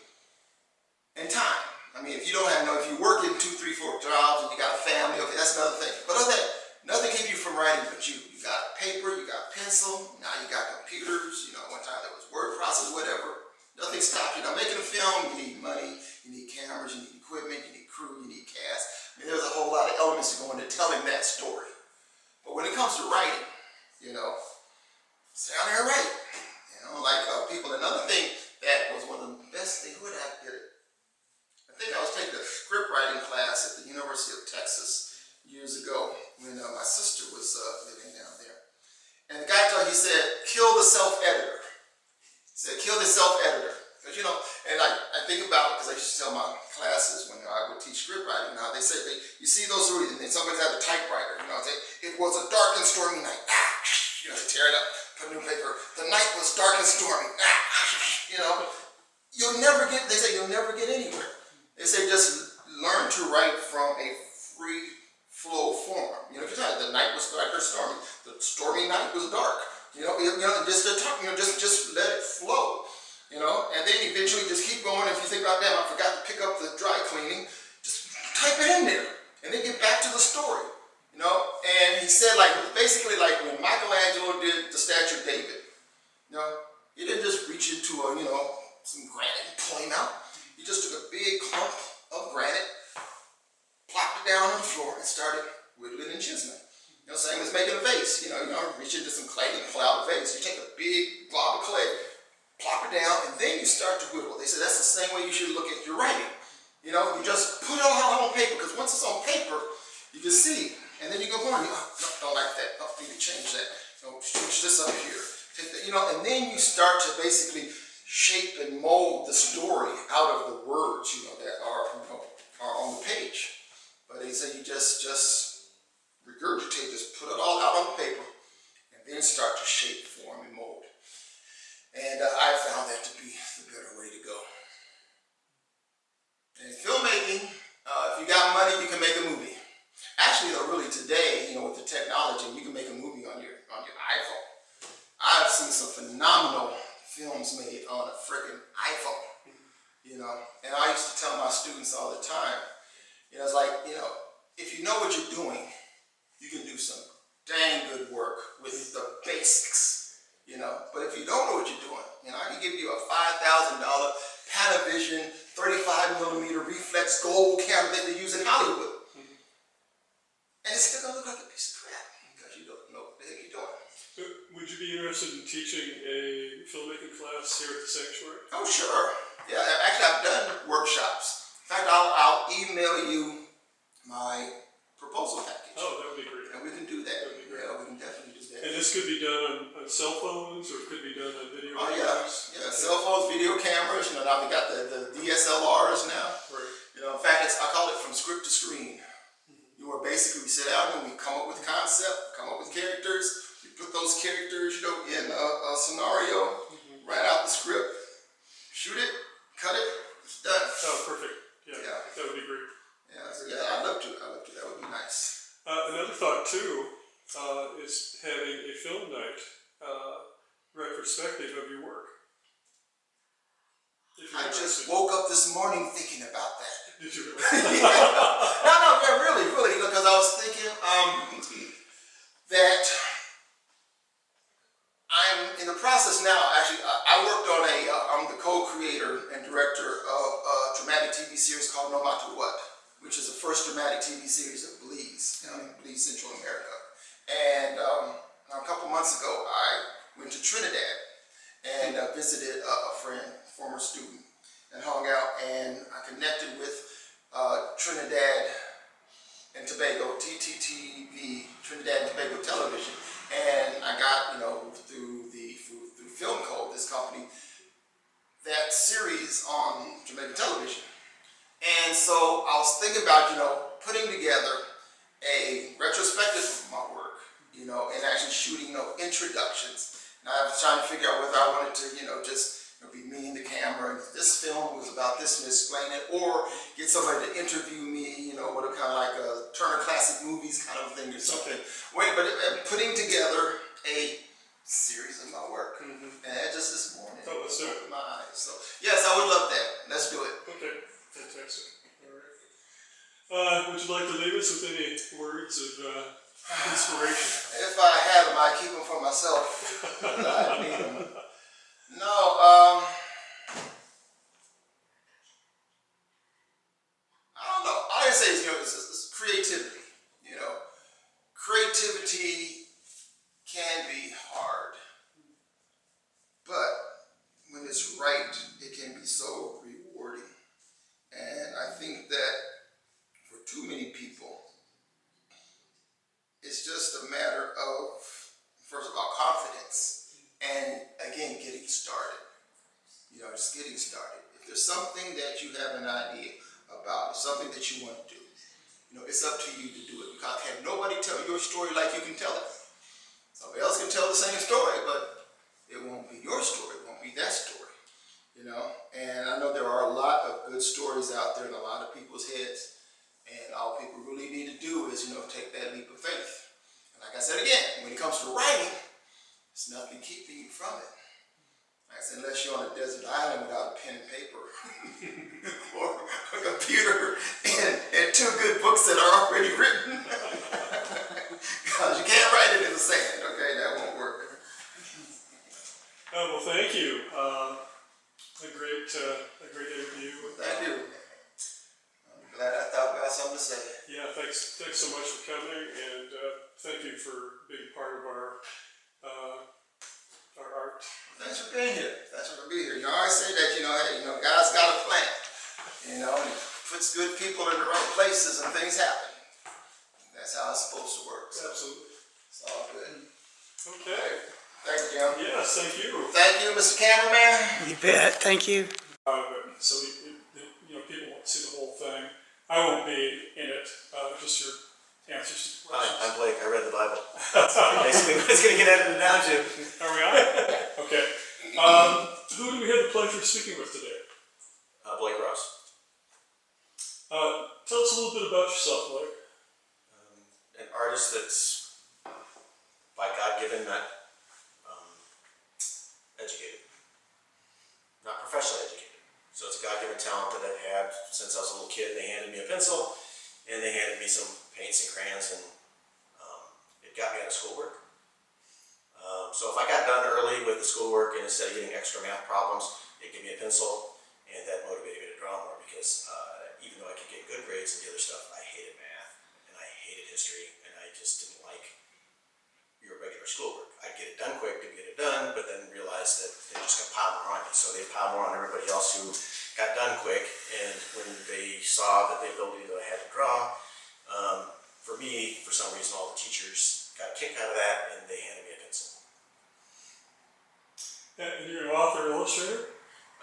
and time. I mean, if you don't have if you work in 2, 3, 4 jobs and you got a family, okay, that's another thing. But other than that, nothing keeps you from writing but you. You got paper, you got pencil, now you got computers. One time there was word processor, whatever. Nothing stops you. Now, making a film, you need money, you need cameras, you need equipment, you need crew, you need cast. I mean, there's a whole lot of elements that go into telling that story. But when it comes to writing, sit down there and write. Like people, another thing that was one of the best things, who did I get it? think I was taking a script writing class at the University of Texas years ago when my sister was living down there. And the guy he said, kill the self-editor. He said, kill the self-editor. Because, you know, and I think about it because I used to tell my classes when I would teach script writing, now they say, you see those reading, and somebody's had a typewriter, you know, say, it was a dark and stormy night. You know, they tear it up, put a new paper. The night was dark and stormy. You know, they say you'll never get anywhere. They say just learn to write from a free flow form. You know, if you're talking, the night was dark or stormy. The stormy night was dark. You know, just let it flow. You know, and then eventually just keep going. If you think about, damn, I forgot to pick up the dry cleaning, just type it in there, and then get back to the story. You know, and he said, like, basically, like when Michelangelo did the statue of David. You know, he didn't just reach into a, you know, some granite and pull him out. He just took a big clump of granite, plopped it down on the floor, and started whittling and chiseling. You know, same as making a vase. You know, reach into some clay and pull out a vase. You take a big glob of clay, plop it down, and then you start to whittle. They said that's the same way you should look at your writing. You know, you just put it all out on paper, because once it's on paper, you can see. And then you go on, no, don't like that. Oh, you need to change that. No, switch this up here. Take that, you know, and then you start to basically shape and mold the story out of the words, you know, that are, you know, are on the page. But they say you just regurgitate, just put it all out on the paper, and then start to shape, form, and mold. And I found that to be the better way to go. In filmmaking, if you got money, you can make a movie. Actually, though, really today, you know, with the technology, you can make a movie on your iPhone. I've seen some phenomenal films made on a freaking iPhone. You know, and I used to tell my students all the time, you know, it's like, you know, if you know what you're doing, you can do some dang good work with the basics. You know, but if you don't know what you're doing, you know, I can give you a $5,000 Panavision 35mm reflex gold camera that they use in Hollywood. And it's still gonna look like a piece of crap because you don't know what the heck you're doing. Would you be interested in teaching a filmmaking class here at the sanctuary? Oh, sure. Yeah, actually, I've done workshops. In fact, I'll email you my proposal package. Oh, that would be great. And we can do that. That would be great. Yeah, we can definitely do that. And this could be done on cell phones, or it could be done on video Oh, cameras? yeah. Cell phones, video cameras. You know, now we got the DSLRs now. Right. You know, in fact, I call it from script to screen. You are basically, we sit down and we come up with concept, come up with characters. We put those characters, you know, in a scenario, write out the script, shoot it, cut it, it's done. Oh, perfect. Yeah, Yeah. that would be great. Yeah, so yeah, I'd love to. That would be nice. Another thought, too, is having a film night retrospective of your work. If you're I just interested. woke up this morning thinking about that. Did you really? No, yeah, really, because I was thinking that I'm in the process now. Actually, I worked on I'm the co-creator and director of a dramatic TV series called No Matter What, which is the first dramatic TV series of Belize, Belize, Central America. And a couple months ago, I went to Trinidad and visited a friend, former student, and hung out, and I connected with Trinidad and Tobago, TTTV, Trinidad and Tobago Television, and I got, you know, through Film Code, this company, that series on Jamaican television. And so I was thinking about, you know, putting together a retrospective of my work, you know, and actually shooting, you know, introductions. And I was trying to figure out whether I wanted to, you know, just be me and the camera, and this film was about this and explain it, or get somebody to interview me, you know, what a kind of like a Turner Classic Movies kind of thing or something. But putting together a series of my work, and just this morning, opened my eyes. So yes, I would love that. Let's do it. Okay, fantastic. All right. Would you like to leave us with any words of inspiration? If I had them, I'd keep them for myself. I need them. No, I don't know. All I say is, you know, it's creativity. You know, creativity can be hard, but when it's right, it can be so rewarding. And I And again, getting started. Just getting started. If there's something that you have an idea about, something that you want to do, it's up to you to do it. You can't have nobody tell your story like you can tell it. Somebody else can tell the same story, but it won't be your story. It won't be that story. And I know there are a lot of good stories out there in a lot of people's heads. And all people really need to do is, take that leap of faith. And like I said again, when it comes to writing, there's nothing keeping you from it. Like I said, unless you're on a desert island without a pen and paper or a computer and two good books that are already written. Because you can't write it in the sand, okay? That won't work. Well, thank you. A great interview. Well, thank you. I'm glad I thought about something to say. Yeah, thanks so much for coming, and thank you for being part of our art. Thanks for being here. Thanks for being here. You always say that, hey, God's got a plan. And He puts good people in the right places and things happen. That's how it's supposed to work. So Absolutely. it's all good. Okay. Thank you, Jim. Yes, thank you. Thank you, Mr. Cameraman. You bet. Thank you. So people won't see the whole thing. I won't be in it. Just your answers to Hi, questions. I'm Blake. I read the Bible. Basically, what it's going to get edited down to. Are we on? Okay. Who do we have the pleasure of speaking with today? Blake Ross. Tell us a little bit about yourself, Blake. An artist that's by God given, not educated, not professionally educated. So it's a God given talent that I've had since I was a little kid. They handed me a pencil and they handed me some paints and crayons, and it got me out of schoolwork. So if I got done early with the schoolwork and instead of getting extra math problems, it gave me a pencil, and that motivated me to draw more because even though I could get good grades and the other stuff, I hated math and I hated history and I just didn't like your regular schoolwork. I'd get it done quick to get it done, but then realize that they just gonna pile more on me. So they pile more on everybody else who got done quick, and when they saw that the ability that I had to draw, for me, for some reason, all the teachers got a kick out of that and they handed me a pencil. And you're an author, illustrator?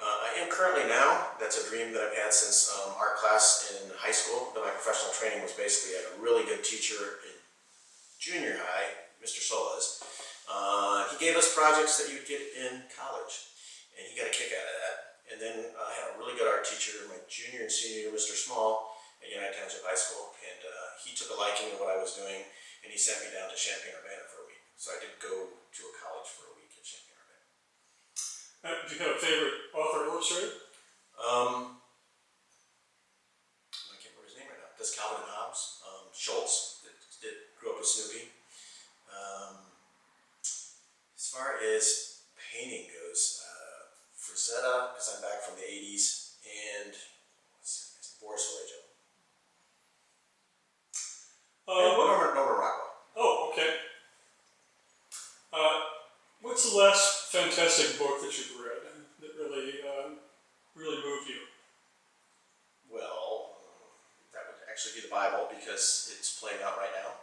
I am currently now. That's a dream that I've had since art class in high school. But my professional training was basically I had a really good teacher in junior high, Mr. Solas. He gave us projects that you'd get in college, and he got a kick out of that. And then I had a really good art teacher my junior and senior year, Mr. Small, at United Township High School. And he took a liking to what I was doing, and he sent me down to Champaign-Urbana for a week. So I did go to a college for a week at Champaign-Urbana. Do you have a favorite author, illustrator? I can't remember his name right now. That's Calvin and Hobbes. Schultz grew up with Snoopy. As far as painting goes, Frazetta, because I'm back from the 80s, and Boris Vallejo. Norman Rockwell. Oh, okay. What's the last fantastic book that you've read that really moved you? Well, that would actually be the Bible because it's playing out right now,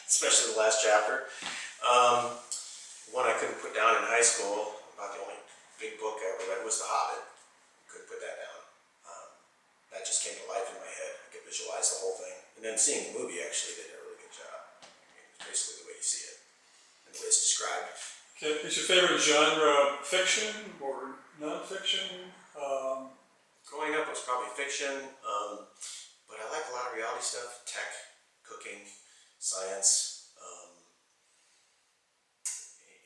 especially the last chapter. One I couldn't put down in high school, about the only big book I ever read was The Hobbit. Couldn't put that down. That just came to life in my head. I could visualize the whole thing. And then seeing the movie actually did a really good job. I mean, it's basically the way you see it and the way it's described. Okay. Is your favorite genre fiction or non-fiction? Growing up, it was probably fiction, but I like a lot of reality stuff, tech, cooking, science,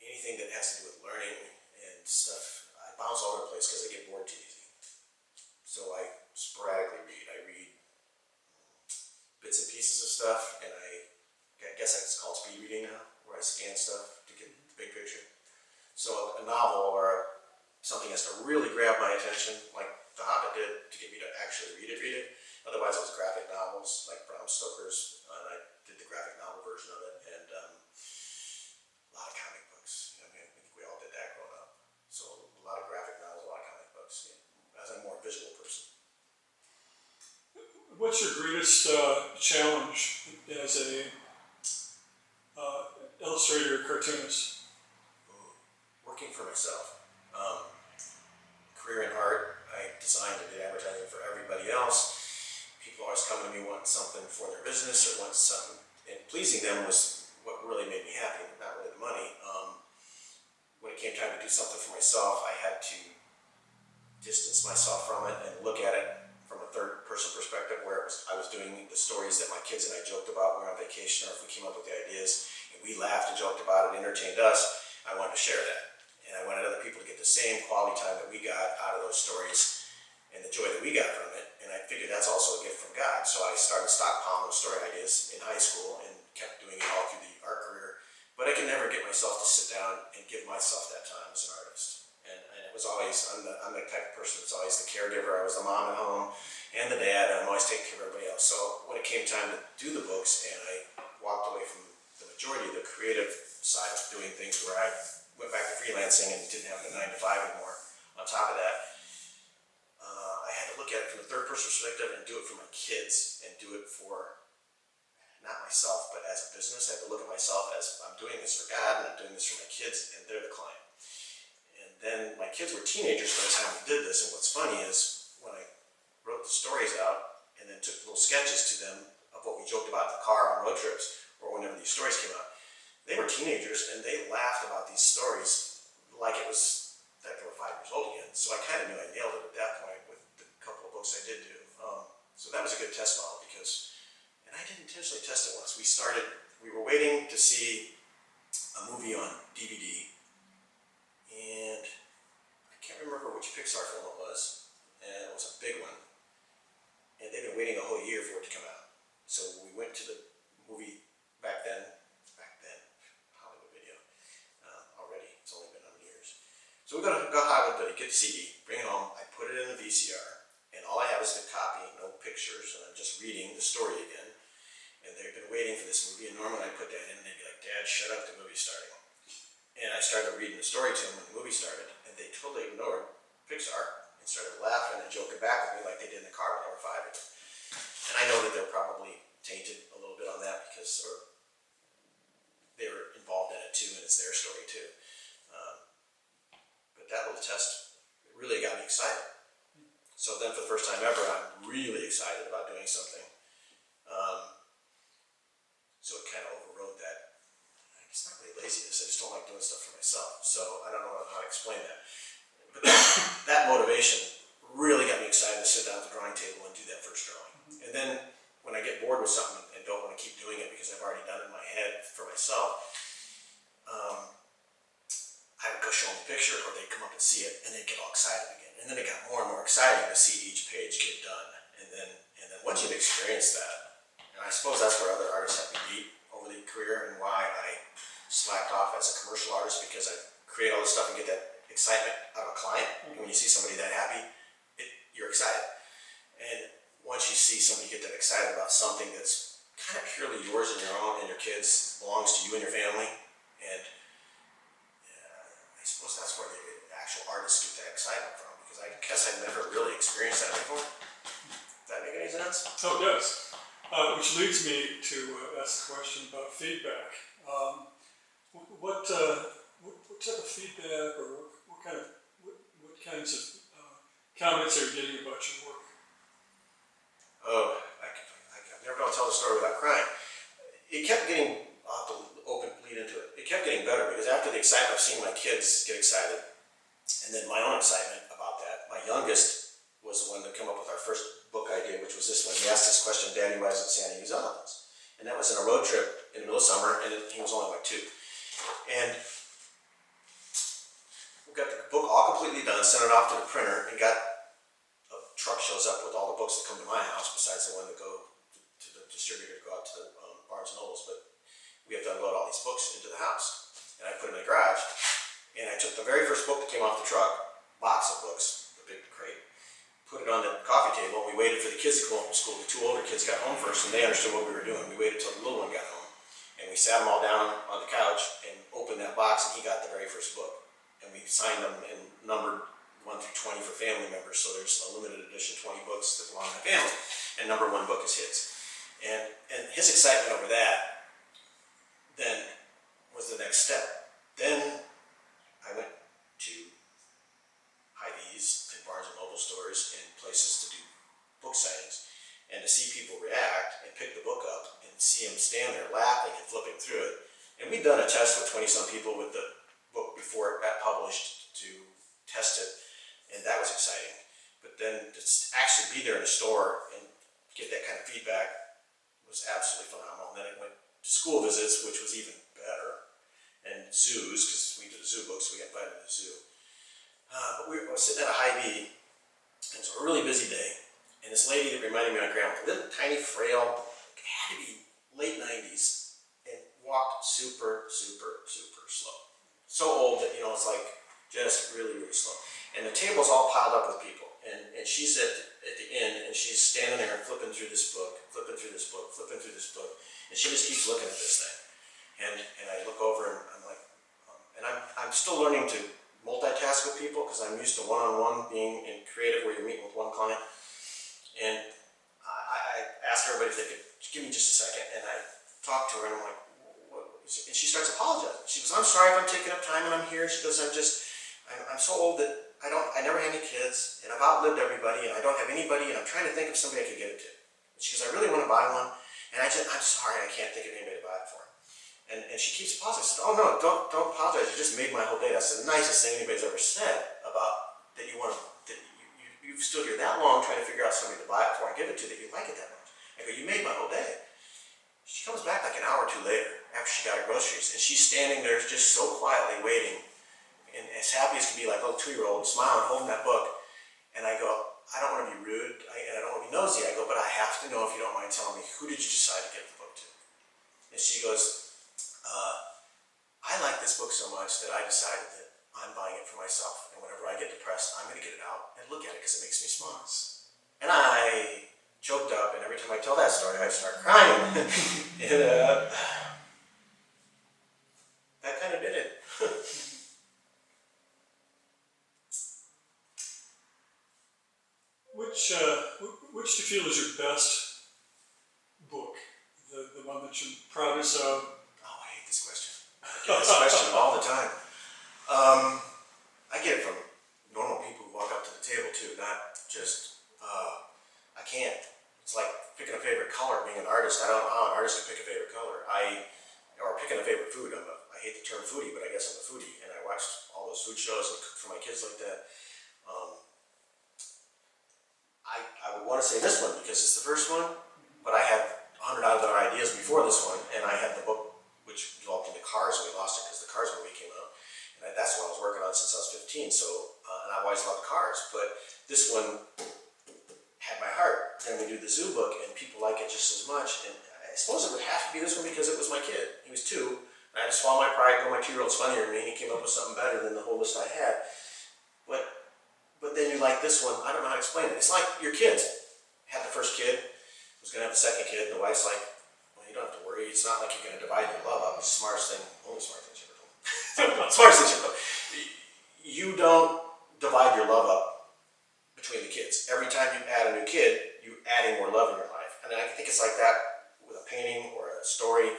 anything that has to do with learning and stuff. I bounce all over the place because I get bored too easy. So I sporadically read. I read bits and pieces of stuff, and I guess it's called speed reading now, where I scan stuff to get the big picture. So a novel or something has to really grab my attention, like The Hobbit did, to get me to actually read it. Otherwise, it was graphic novels, like Bram Stoker's, and I did the graphic novel version of it, and a lot of comic books. I think we all did that growing up. So a lot of graphic novels, a lot of comic books, as I'm a more visual person. What's your greatest challenge as a illustrator or cartoonist? Working looking for myself. Career in art, I designed and did advertising for everybody else. People always come to me wanting something for their business or wanting something, and pleasing them was what really made me happy, not really the money. When it came time to do something for myself, I had to distance myself from it and look at it from a third person perspective, where I was doing the stories that my kids and I joked about when we were on vacation, or if we came up with the ideas and we laughed and joked about it, entertained us. I wanted to share that, and I wanted other people to get the same quality time that we got out of those stories and the joy that we got from it. And I figured that's also a gift from God. So I started stockpiling those story ideas in high school and kept doing it all through the art career. But I could never get myself to sit down and give myself that time as an artist. And it was always, I'm the type of person that's always the caregiver. I was the mom at home and the dad, and I'm always taking care of everybody else. So when it came time to do the books, and I walked away from the majority of the creative side of doing things, where I went back to freelancing and didn't have the 9 to 5 anymore. On top of that, I had to look at it from a third person perspective and do it for my kids, and do it for not myself, but as a business. I had to look at myself as, I'm doing this for God and I'm doing this for my kids, and they're the client. And then my kids were teenagers by the time we did this, and what's funny is when I wrote the stories out and then took little sketches to them of what we joked about in the car on road trips, or whenever these stories came out, they were teenagers and they laughed about these stories like it was that they were 5 years old again. So I kind of knew I nailed it at that point with the couple of books I did do. So that was a good test model, because, and I didn't intentionally test it once. We were waiting to see a movie on DVD, and I can't remember which Pixar film it was, and it was a big one, and they've been waiting a whole year for it to come out. So we went to the movie back then, Hollywood Video, already, it's only been 100 years. So we got Hollywood Video, get the CD, bring it home, I put it in the VCR, and all I have is the copy, no pictures, and I'm just reading the story again. And they've been waiting for this movie, and normally I put that in and they'd be like, Dad, shut up, the movie's starting. And I started reading the story to them when the movie started, and they totally ignored Pixar and started laughing and joking back with me like they did in the car when they were 5 again. And I know that they're probably tainted a little bit on that, because they were involved in it too, and it's their story too. But that little test really got me excited. So then for the first time ever, I'm really excited about doing something. So it kind of overrode that. It's not really laziness, I just don't like doing stuff for myself. So I don't know how to explain that. But that motivation really got me excited to sit down at the drawing table and do that first drawing. And then when I get bored with something and don't want to keep doing it because I've already done it in my head for myself, I would go show them the picture, or they'd come up and see it, and they'd get all excited again. And then it got more and more exciting to see each page get done. And then once you've experienced that, and I suppose that's where other artists have me beat over the career, and why I slacked off as a commercial artist, because I create all this stuff and get that excitement out of a client. And when you see somebody that happy, you're excited. And once you see somebody get that excited about something that's kind of purely yours and your own and your kids, belongs to you and your family, and I suppose that's where the actual artists get that excitement from, because I guess I've never really experienced that before. Does that make any sense? Oh, it does. Which leads me to ask a question about feedback. What type of feedback, or what kinds of comments are you getting about your work? Oh, I've never been able to tell the story without crying. It kept getting, I'll have to lead into it. It kept getting better, because after the excitement of seeing my kids get excited, and then my own excitement about that, my youngest was the one that came up with our first book idea, which was this one. He asked this question, Daddy, why doesn't Santa use elephants? And that was in a road trip in the middle of summer, and he was only like 2. And we got the book all completely done, sent it off to the printer, and got a truck shows up with all the books that come to my house, besides the one that go to the distributor to go out to the Barnes & Nobles. But we have to unload all these books into the house. And I put them in the garage, and I took the very first book that came off the truck, box of books, the big crate, put it on the coffee table, and we waited for the kids to come home from school. The 2 older kids got home first, and they understood what we were doing. We waited till the little one got home, and we sat them all down on the couch and opened that box, and he got the very first book. And we signed them and numbered 1 through 20 for family members, so there's a limited edition 20 books that belong to my family, and number 1 book is his. And his excitement over that then was the next step. Then I went bookstores and places to do book signings, and to see people react and pick the book up and see them stand there laughing and flipping through it. And we'd done a test with 20-some people with the book before it got published to test it, and that was exciting. But then to actually be there in a store and get that kind of feedback was absolutely phenomenal. And then it went to school visits, which was even better, and zoos, because we did a zoo book, so we got invited to the zoo. But I was sitting at a Hy-Vee, and it was a really busy day, and this lady that reminded me of my grandma, little tiny, frail, had to be late 90s, and walked super, super, super slow. So old that, it's like just really, really slow. And the table's all piled up with people, and she's at the end, and she's standing there and flipping through this book, flipping through this book, flipping through this book, and she just keeps looking at this thing. And I look over and I'm like, and I'm still learning to multitask with people because I'm used to one-on-one being in creative where you're meeting with one client. And I asked everybody if they could give me just a second, and I talked to her and I'm like, what? And she starts apologizing. She goes, I'm sorry if I'm taking up time and I'm here. She goes, I'm so old that I never had any kids, and I've outlived everybody, and I don't have anybody, and I'm trying to think of somebody I could get it to. And she goes, I really want to buy one, and I'm sorry, I can't think of anybody to buy it for. And she keeps pausing. I said, oh no, don't apologize. You just made my whole day. That's the nicest thing anybody's ever said about that you've stood here that long trying to figure out somebody to buy it for and give it to that you like it that much. I go, you made my whole day. She comes back like an hour or two later after she got her groceries, and she's standing there just so quietly waiting, and as happy as can be, like a little 2-year-old, smiling, holding that book. And I go, I don't want to be rude, and I don't want to be nosy. I go, but I have to know, if you don't mind telling me, who did you decide to give the book to? And she goes, I like this book so much that I decided that I'm buying it for myself, and whenever I get depressed, I'm going to get it out and look at it because it makes me smile. And I choked up, and every time I tell that story, I start crying. And that kind of did it. Which do you feel is your best book? The one that you're proudest of? Oh, I hate this question. I get this question all the time. I get it from normal people who walk up to the table too, not just, I can't. It's like picking a favorite color, being an artist. I don't know how an artist can pick a favorite color. Or picking a favorite food. I hate the term foodie, but I guess I'm a foodie, and I watched all those food shows and cooked for my kids like that. I would want to say this one because it's the first one, but I had 100 other ideas before this one, and I had the book which developed into Cars, and we lost it because the Cars movie came out, and that's what I was working on since I was 15. So, and I've always loved cars, but this one had my heart. Then we do the zoo book, and people like it just as much. And I suppose it would have to be this one because it was my kid. He was 2, and I had to swallow my pride. Go, my 2-year-old's funnier than me, and he came up with something better than the whole list I had. But then you like this one. I don't know how to explain it. It's like your kids. Had the first kid, was going to have the second kid, and the wife's like, well, you don't have to worry. It's not like you're going to divide your love up. It's the smartest thing, only smart thing she ever told me. Smartest thing she ever told me. You don't divide your love up between the kids. Every time you add a new kid, you're adding more love in your life. And I think it's like that with a painting or a story.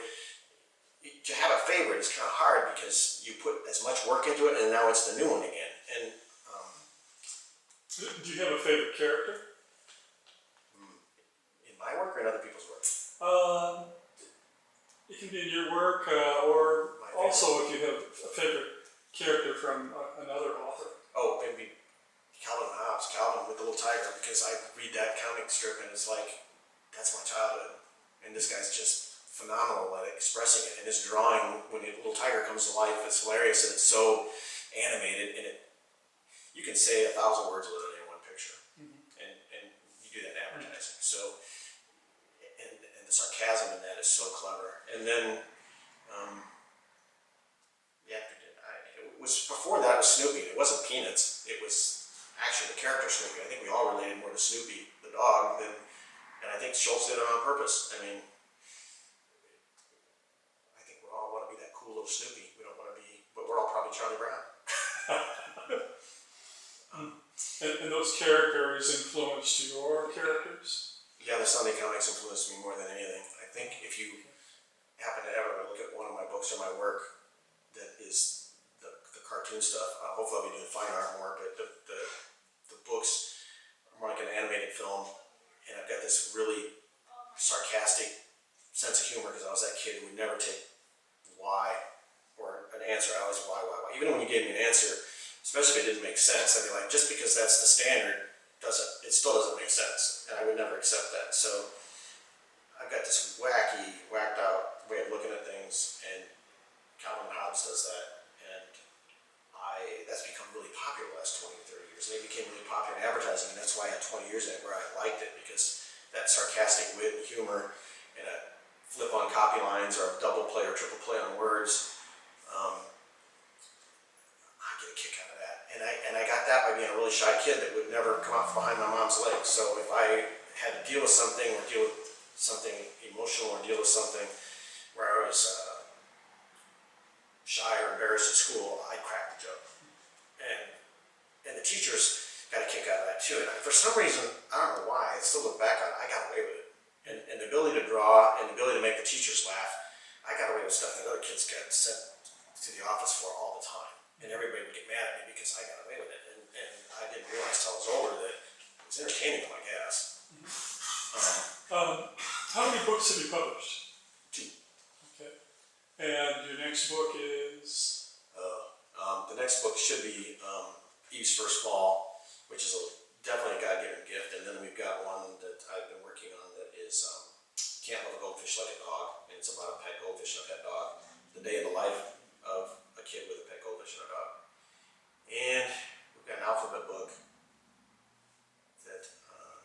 To have a favorite is kind of hard because you put as much work into it, and now it's the new one again. And do you have a favorite character? in my work or in other people's work? It can be in your work, or also if you have a favorite character from another author. Oh, maybe Calvin Hobbes, Calvin with the little tiger, because I read that comic strip and it's like, that's my childhood. And this guy's just phenomenal at expressing it. And his drawing, when the little tiger comes to life, it's hilarious, and it's so animated, and you can say 1,000 words literally in one picture. And you do that in advertising. So, and the sarcasm in that is so clever. And then, it was before that it was Snoopy. It wasn't Peanuts. It was actually the character Snoopy. I think we all related more to Snoopy, the dog, and I think Schultz did it on purpose. I mean, I think we all want to be that cool little Snoopy. We don't want to be, but we're all probably Charlie Brown. And those characters influenced your characters? Yeah, the Sunday comics influenced me more than anything. I think if you happen to ever look at one of my books or my work that is the cartoon stuff, hopefully I'll be doing fine art more, but the books animated film, and I've got this really sarcastic sense of humor because I was that kid who would never take why or an answer. I always why. Even when you gave me an answer, especially if it didn't make sense, I'd be like, just because that's the standard it still doesn't make sense, and I would never accept that. So I've got this whacked out way of looking at things, and Calvin Hobbes does that, and that's become really popular the last 20 or 30 years. And it became really popular in advertising, and that's why I had 20 years in it where I liked it, because that sarcastic wit and humor and a flip on copy lines or a double play or triple play on words, I get a kick out of that. And I got that by being a really shy kid that would never come out from behind my mom's legs. So if I had to deal with something or deal with something emotional or deal with something where I was shy or embarrassed at school, I'd crack the joke. And the teachers got a kick out of that too. And for some reason, I don't know why, I still look back on it, I got away with it. And the ability to draw and the ability to make the teachers laugh, I got away with stuff that other kids got sent to the office for all the time. And everybody would get mad at me because I got away with it. And I didn't realize till I was older that it was entertaining, I guess. How many books have you published? 2. Okay. And your next book is? The next book should be Eve's First Fall, which is definitely a God-given gift. And then we've got one that I've been working on that is Can't Love a Goldfish Like a Dog. And it's about a pet goldfish and a pet dog. The day in the life of a kid with a pet goldfish and a dog. And we've got an alphabet book that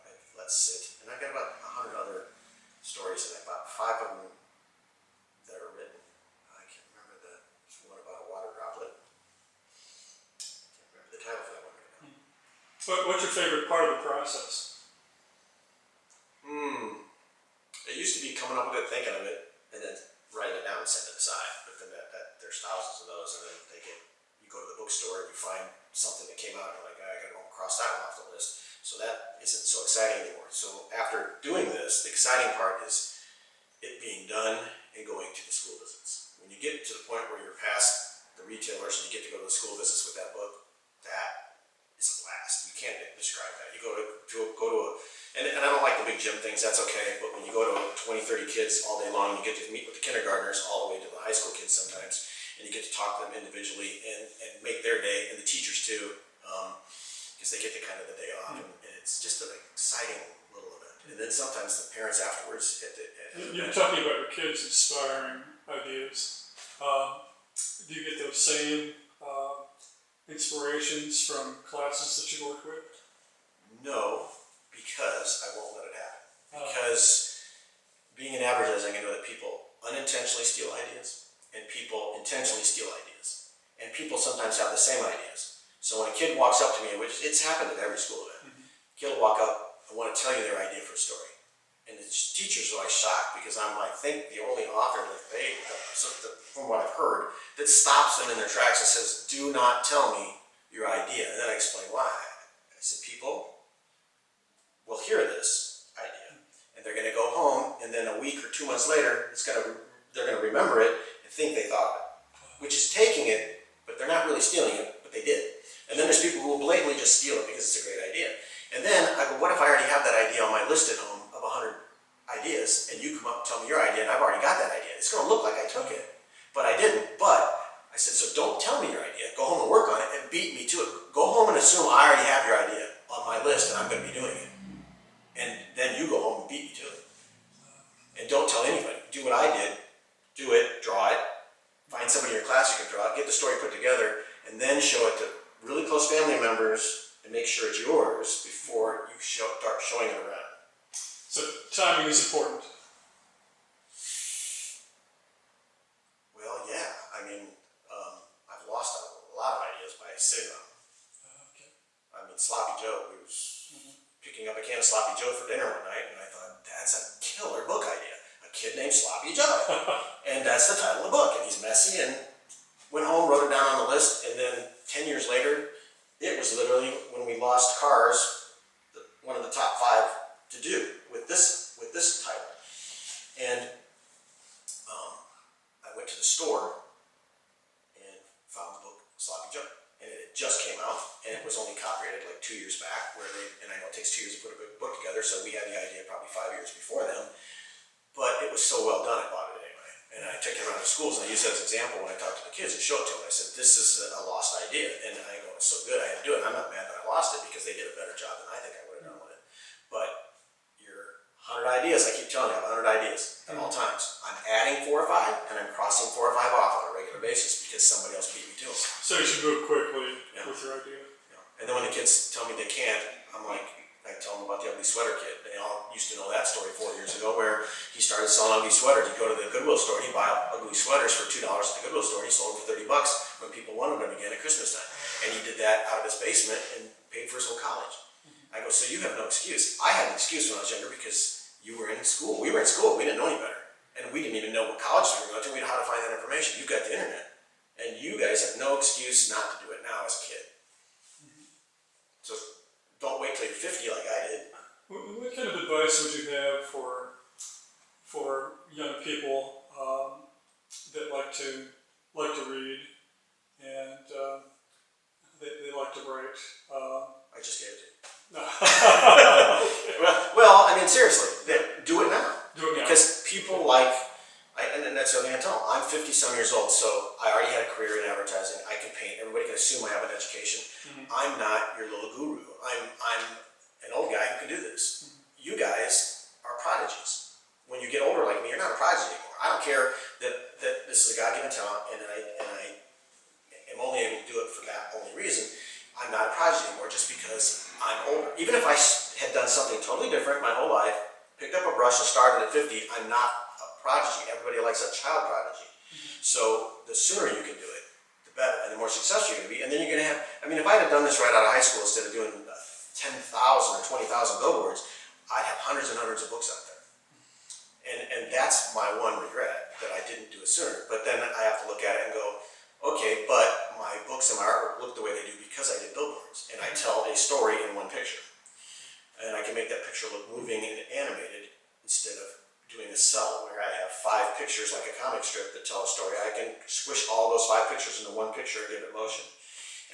I've let sit. And I've got about 100 other stories, and about 5 of them that are written. I can't remember there's one about a water droplet. Can't remember the title for that one right now. What's your favorite part of the process? It used to be coming up with it, thinking of it, and then writing it down and setting it aside. But then there's thousands of those, and then you go to the bookstore and you find something that came out, and you're like, I gotta go and cross that one off the list. So that isn't so exciting anymore. So after doing this, the exciting part is it being done and going to the school visits. When you get to the point where you're past the retailers and you get to go to the school visits with that book, that is a blast. You can't describe that. You go to and I don't like the big gym things, that's okay, but when you go to 20, 30 kids all day long, you get to meet with the kindergartners all the way to the high school kids sometimes, and you get to talk to them individually and make their day, and the teachers too, because they get the kind of the day off, and it's just an exciting little event. And then sometimes the parents afterwards You're talking about your kids inspiring ideas. Do you get those same inspirations from classes that you work with? No, because I won't let it happen. Because being in advertising, I know that people unintentionally steal ideas, and people intentionally steal ideas. And people sometimes have the same ideas. So when a kid walks up to me, which it's happened at every school event, a kid will walk up and want to tell you their idea for a story. And the teachers are always shocked because I'm, I think, the only author that from what I've heard, that stops them in their tracks and says, do not tell me your idea. And then I explain why. I said, people will hear this idea, and they're going to go home, and then a week or 2 months later, they're going to remember it and think they thought of it, which is taking it, but they're not really stealing it, but they did. And then there's people who will blatantly just steal it because it's a great idea. And then I go, what if I already have that idea on my list at home of 100 ideas, and you come up and tell me your idea, and I've already got that idea. It's going to look like I took it, but I didn't. But I said, so don't tell me your idea. Go home and work on it and beat me to it. Go home and assume I already have your idea on my list, and I'm going to be doing it. And then you go home and beat me to it. And don't tell anybody. Do what I did. Do it, draw it, find somebody in your class you can draw it, get the story put together, and then show it to really close family members and make sure it's yours before you start showing it around. So timing is important. Well, yeah. I mean, I've lost a lot of ideas by sitting on them. Okay. I mean, Sloppy Joe, we was picking up a can of Sloppy Joe for dinner one night, and I thought, that's a killer book idea. A kid named Sloppy Joe. And that's the title of the book. And he's messy, and went home, wrote it down on the list, and then 10 years later, it was literally, when we lost cars, one of the top 5 to do with this title. And I went to the store and found the book Sloppy Joe. And it just came out, and it was only copyrighted like 2 years back, and I know it takes 2 years to put a book together, so we had the idea probably 5 years before them. But it was so well done, I bought it anyway. And I took it around to schools, and I used that as an example when I talked to the kids and showed it to them. I said, this is a lost idea. And I go, it's so good, I had to do it. And I'm not mad that I lost it because they did a better job than I think I would have done with it. But your 100 ideas, I keep telling you, I have 100 ideas at all times. I'm adding 4 or 5, and I'm crossing 4 or 5 off on a regular basis because somebody else beat me to them. So you should move quickly with your idea. Yeah. And then when the kids tell me they can't, I'm like, I tell them about the ugly sweater kid. They all used to know that story 4 years ago where he started selling ugly sweaters. He'd go to the Goodwill store, he'd buy ugly sweaters for $2 at the Goodwill store, he sold them for $30 when people wanted them again at Christmas time. And he did that out of his basement and paid for his whole college. I go, so you have no excuse. I had an excuse when I was younger because you were in school. We were in school, we didn't know any better. And we didn't even know what colleges we were going to, we didn't know how to find that information. You've got the internet. And you guys have no excuse not to do it now as a kid. So don't wait till you're 50 like I did. What kind of advice would you have for young people that like to read and they like to write? I just gave it to you. No. Well, I mean, seriously, do it now. Do it now. Because people like, and that's the other thing I tell them, I'm 50-some years old, so I already had a career in advertising. I can paint. Everybody can assume I have an education. I'm not your little guru. I'm an old guy who can do this. You guys are prodigies. When you get older like me, you're not a prodigy anymore. I don't care that this is a God-given talent, and I am only able to do it for that only reason. I'm not a prodigy anymore just because I'm older. Even if I had done something totally different my whole life, picked up a brush and started at 50, I'm not a prodigy. Everybody likes a child prodigy. So the sooner you can do it, the better, and the more successful you're going to be. And then you're going to have, I mean, if I had done this right out of high school instead of doing 10,000 or 20,000 billboards, I'd have hundreds and hundreds of books out there. And that's my one regret, that I didn't do it sooner. But then I have to look at it and go, okay, but my books and my artwork look the way they do because I did billboards. And I tell a story in one picture. And I can make that picture look moving and animated instead of doing a cell where I have 5 pictures like a comic strip that tell a story. I can squish all those 5 pictures into one picture and give it motion.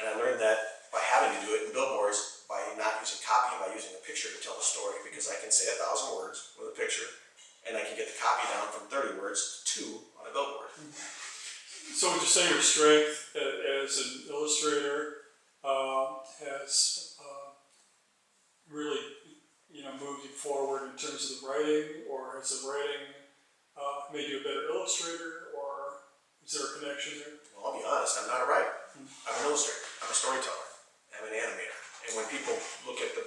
And I learned that by having to do it in billboards, by not using copy, by using a picture to tell the story, because I can say 1,000 words with a picture, and I can get the copy down from 30 words to 2 on a billboard. So would you say your strength as an illustrator has really, moved you forward in terms of the writing, or has the writing made you a better illustrator, or is there a connection there? Well, I'll be honest, I'm not a writer. I'm an illustrator. I'm a storyteller. I'm an animator. And when people look at the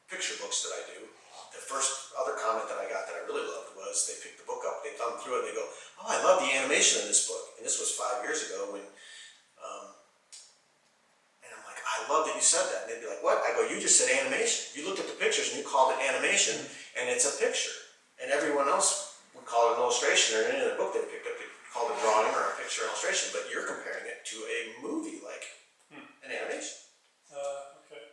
picture books that I do, the first other comment that I got that I really loved was they picked the book up, they thumb through it, and they go, oh, I love the animation in this book. And this was 5 years ago when, and I'm like, I love that you said that. And they'd be like, what? I go, you just said animation. You looked at the pictures and you called it animation, and it's a picture. And everyone else would call it an illustration, or in any other book they picked up, they called it a drawing or a picture illustration, but you're comparing it to a movie like an animation. Okay.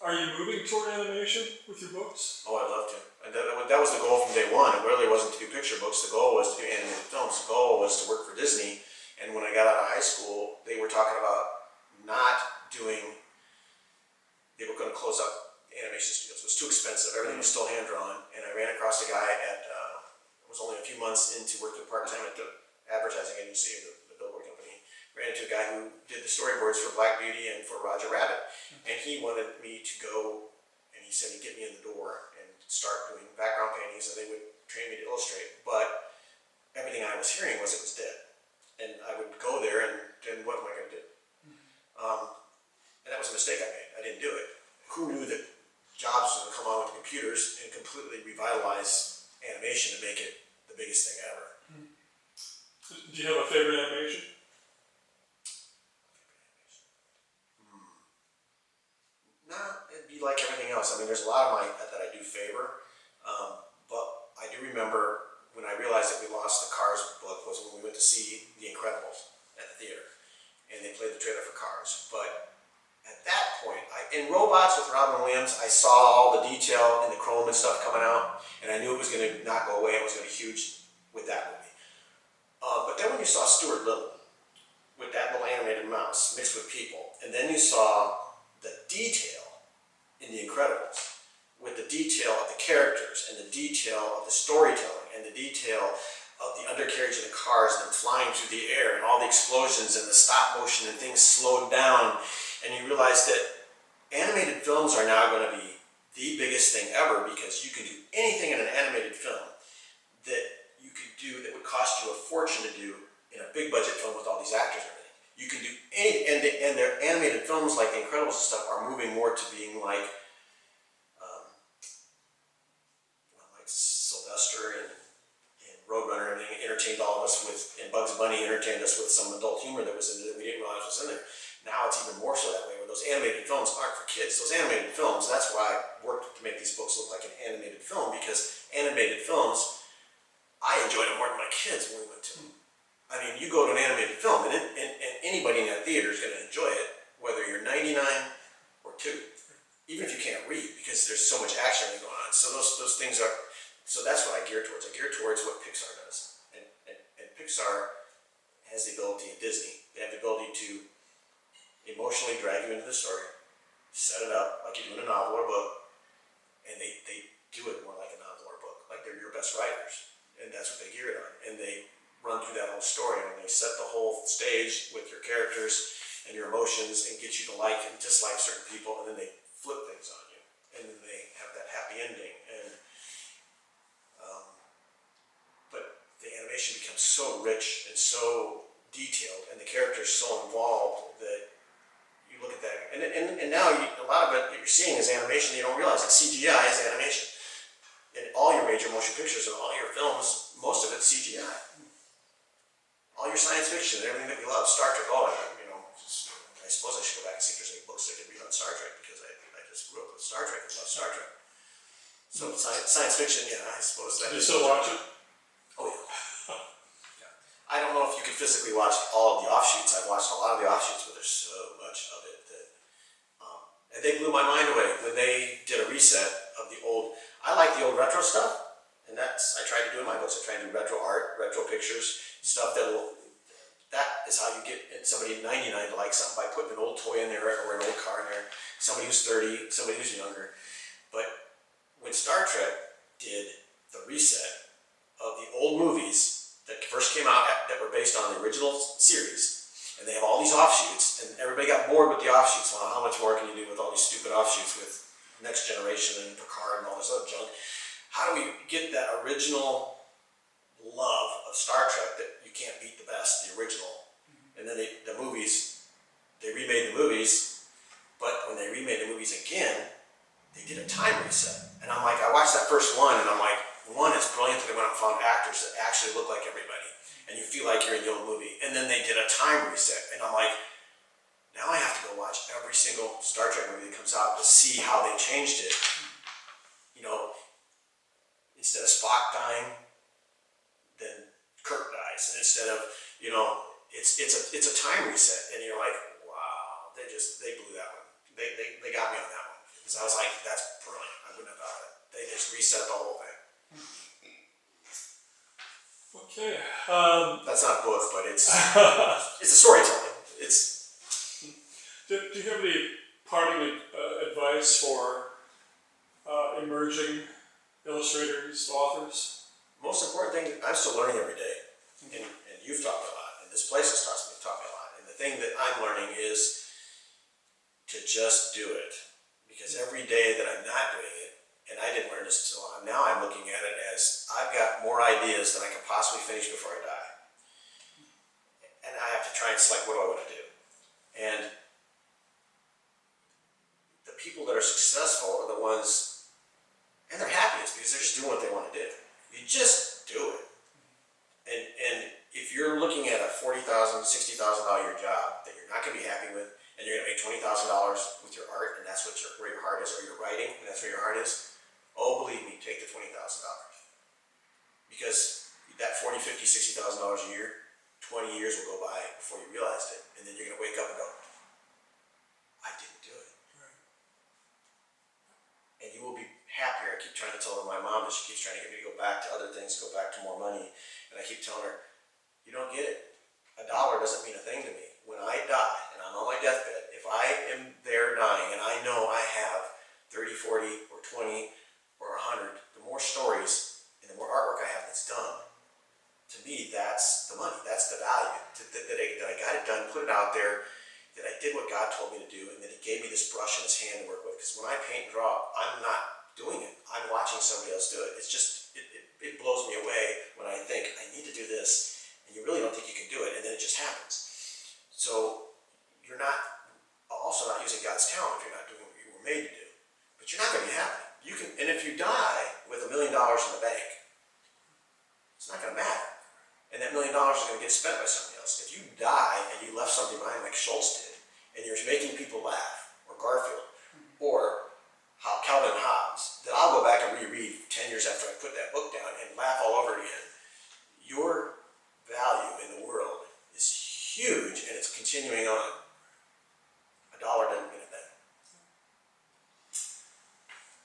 Are you moving toward animation with your books? Oh, I'd love to. And that was the goal from day one. It really wasn't to do picture books. The goal was to do animated films. The goal was to work for Disney. And when I got out of high school, they were talking about not doing, they were going to close up animation studios. It was too expensive. Everything was still hand-drawn. And I ran across a guy it was only a few months into working part-time at the advertising agency, the billboard company. Ran into a guy who did the storyboards for Black Beauty and for Roger Rabbit. And he wanted me to go, and he said he'd get me in the door and start doing background paintings, and they would train me to illustrate. But everything I was hearing was it was dead. And I would go there, and what am I going to do? And that was a mistake I made. I didn't do it. Who knew that Jobs was going to come on with computers and completely revitalize animation to make it the biggest thing ever? Do you have a favorite animation? Nah, it'd be like everything else. I mean, there's a lot of that I do favor, but I do remember when I realized that we lost the Cars book was when we went to see The Incredibles at the theater, and they played the trailer for Cars. But at that point, in Robots with Robin Williams, I saw all the detail and the chrome and stuff coming out, and I knew it was going to not go away. It was going to be huge with that movie. But then when you saw Stuart Little with that you saw the detail in The Incredibles, with the detail of the characters and the detail of the storytelling and the detail of the undercarriage of the cars and them flying through the air and all the explosions and the stop motion and things slowed down, and you realize that animated films are now going to be the biggest thing ever, because you can do anything in an animated film that you could do that would cost you a fortune to do in a big budget film with all these actors and everything. You can do any, and their animated films like The Incredibles and stuff are moving more to being like Sylvester and Roadrunner and everything entertained all of us with, and Bugs Bunny entertained us with some adult humor that was in it that we didn't realize was in there. Now it's even more so that way, where those animated films aren't for kids. Those animated films, that's why I worked to make these books look like an animated film, because animated films, I enjoyed them more than my kids when we went to them. I mean, you go to an animated film, and anybody in that theater is going to enjoy it, whether you're 99 or 2, even if you can't read, because there's so much action going on. So those things are, so that's what I gear towards. I gear towards what Pixar does. And Pixar has the ability, and Disney, they have the ability to emotionally drag you into the story, set it up like you do in a novel or book, and they do it more like a novel or book, like they're your best writers, and that's what they gear it on. And they run through that whole story, and they set the whole stage with your characters and your emotions and get you to like and dislike certain people, and then they flip things on you, and then they have that happy ending. And but the animation becomes so rich and so detailed, and the characters so involved that you look at that, and now a lot of it that you're seeing is animation. You don't realize that CGI is animation. In all your major motion pictures and all your films, most of it's CGI. All your science fiction and everything that we love, Star Trek, all of it. You know, I suppose I should go back and see if there's any books I could read on Star Trek, because I just grew up with Star Trek and love Star Trek. So science fiction, yeah, I suppose that. Do you still watch it? Oh yeah. I don't know if you can physically watch all of the offshoots. I've watched a lot of the offshoots, but there's so much of it that, and they blew my mind away when they did a reset of the old. I like the old retro stuff, and I try to do in my books. I try to do retro art, retro pictures, stuff that is how you get somebody at 99 to like something, by putting an old toy in there or an old car in there. Somebody who's 30, somebody who's younger. But when Star Trek did the reset of the old movies that first came out that were based on the original series, and they have all these offshoots, and everybody got bored with the offshoots. Well, how much more can you do with all these stupid offshoots with Next Generation and Picard and all this other junk? How do we get that original love of Star Trek that you can't beat the best, the original? And then the movies, they remade the movies, but when they remade the movies again, they did a time reset. And I'm like, I watched that first one, and I'm like, one, it's brilliant that they went out and found actors that actually look like everybody, and you feel like you're in the old movie. And then they did a time reset, and I'm like, now I have to go watch every single Star Trek movie that comes out to see how they changed it. You know, instead of Spock dying, then Kirk dies, and instead of, you know, it's a time reset, and you're like, wow, they blew that one. They got me on that one, because I was like, that's brilliant. I wouldn't have thought of it. They just reset the whole thing. Okay. That's not a book, but it's a storytelling. Do you have any parting advice for emerging illustrators, authors? Most important thing, I'm still learning every day, and you've taught me a lot, and this place has taught me a lot. And the thing that I'm learning is to just do it, because every day that I'm not doing it, and I didn't learn this until now, I'm looking at it as I've got more ideas than I can possibly finish before I die. And I have to try and select what do I want to do. And the people that are successful are the ones, and they're happiest because they're just doing what they want to do. You just do it. And if you're looking at a $40,000, $60,000 a year job that you're not going to be happy with, and you're going to make $20,000 with your art, and that's where your heart is, or your writing, and that's where your heart is, oh, believe me, take the $20,000. Because that $40,000, $50,000, $60,000 a year, 20 years will go by before you realized it. And then you're going to wake up and go, I didn't do it. Right. And you will be happier. I keep trying to tell my mom that she keeps trying to get me to go back to other things, go back to more money. And I keep telling her, you don't get it. $1 doesn't mean a thing to me. When I die and I'm on my deathbed, if I am got it done, put it out there, that I did what God told me to do, and then He gave me this brush in His hand to work with. Because when I paint and draw, I'm not doing it. I'm watching somebody else do it. It's just, it blows me away when I think, I need to do this, and you really don't think you can do it, and then it just happens. So you're also not using God's talent if you're not doing what you were made to do. But you're not going to be happy. And if you die with $1 million in the bank, it's not going to matter. And that $1 million is going to get spent by somebody else. If you die and you left something behind like Schultz did, and you're making people laugh, or Garfield, or Calvin and Hobbes, that I'll go back and reread 10 years after I put that book down and laugh all over again. Your value in the world is huge, and it's continuing on. $1 doesn't mean a thing.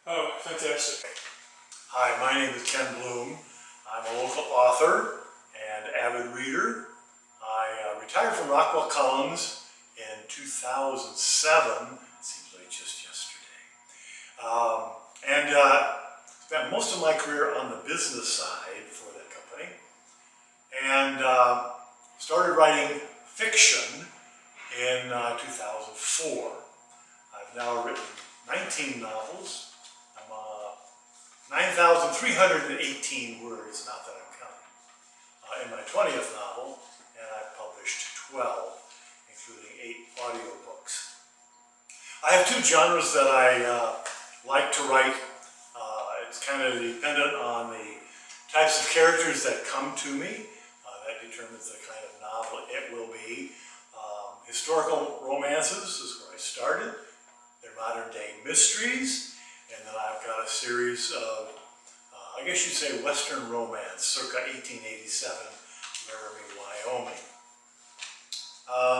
Oh, fantastic. Hi, my name is Ken Bloom. I'm a local author and avid reader. I retired from Rockwell Collins in 2007. It seems like just yesterday. And spent most of my career on the business side for that company. And started writing fiction in 2004. I've now written 19 novels. I'm 9,318 words, not that I'm counting, in my 20th novel, and I've published 12, including 8 audiobooks. I have 2 genres that I like to write. It's kind of dependent on the types of characters that come to me. That determines the kind of novel it will be. Historical romances is where I started. They're modern day mysteries. And then I've got a series of, I guess you'd say Western romance, circa 1887, Laramie, Wyoming.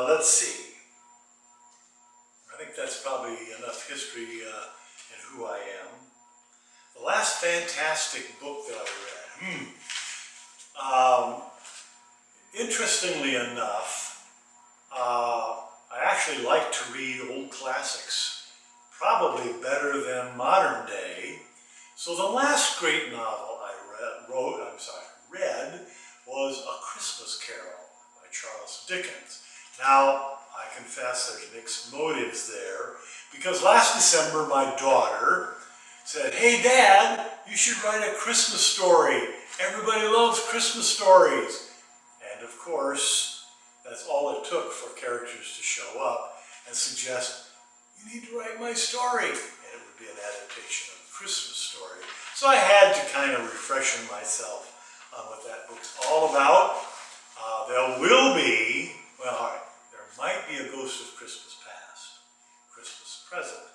Let's see. I think that's probably enough history in who I am. The last fantastic book that I read. Interestingly enough, I actually like to read old classics. Probably better than modern day. So the last great novel I read was A Christmas Carol by Charles Dickens. Now, I confess there's mixed motives there, because last December my daughter said, "Hey Dad, you should write a Christmas story. Everybody loves Christmas stories." And of course, that's all it took for characters to show up and suggest, "You need to write my story." And it would be an adaptation of a Christmas story. So I had to kind of refreshen myself on what that book's all about. There will be, well, all right, there might be a Ghost of Christmas Past, Christmas Present,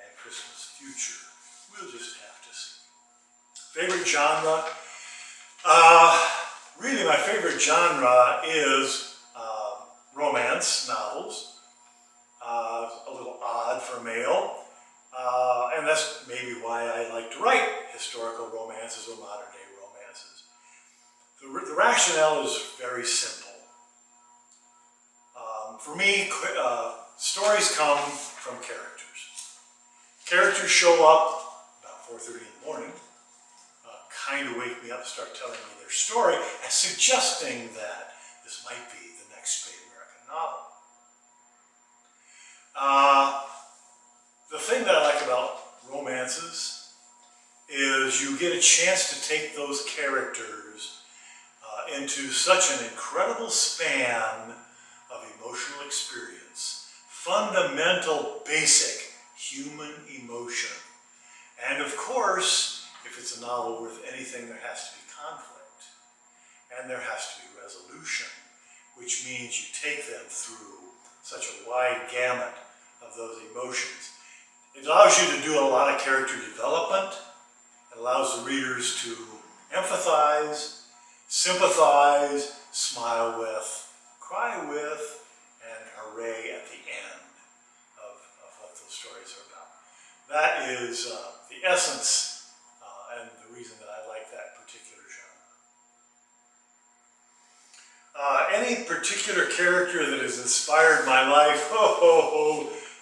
and Christmas Future. We'll just have to see. Favorite genre? Really my favorite genre is romance novels. A little odd for a male, and that's maybe why I like to write historical romances or modern day romances. The rationale is very simple. For me, stories come from characters. Characters show up about 4:30 in the morning, kind of wake me up, start telling me their story, and suggesting that this might be the next great American novel. The thing that I like about romances is you get a chance to take those characters into such an incredible span of emotional experience, fundamental, basic human emotion. And of course, if it's a novel worth anything, there has to be conflict, and there has to be resolution, which means you take them through such a wide gamut of those emotions. It allows you to do a lot of character development. It allows the readers to empathize, sympathize, smile with, cry with, and hooray at the end of what those stories are about. That is the essence and the reason that I like that particular genre. Any particular character that has inspired my life?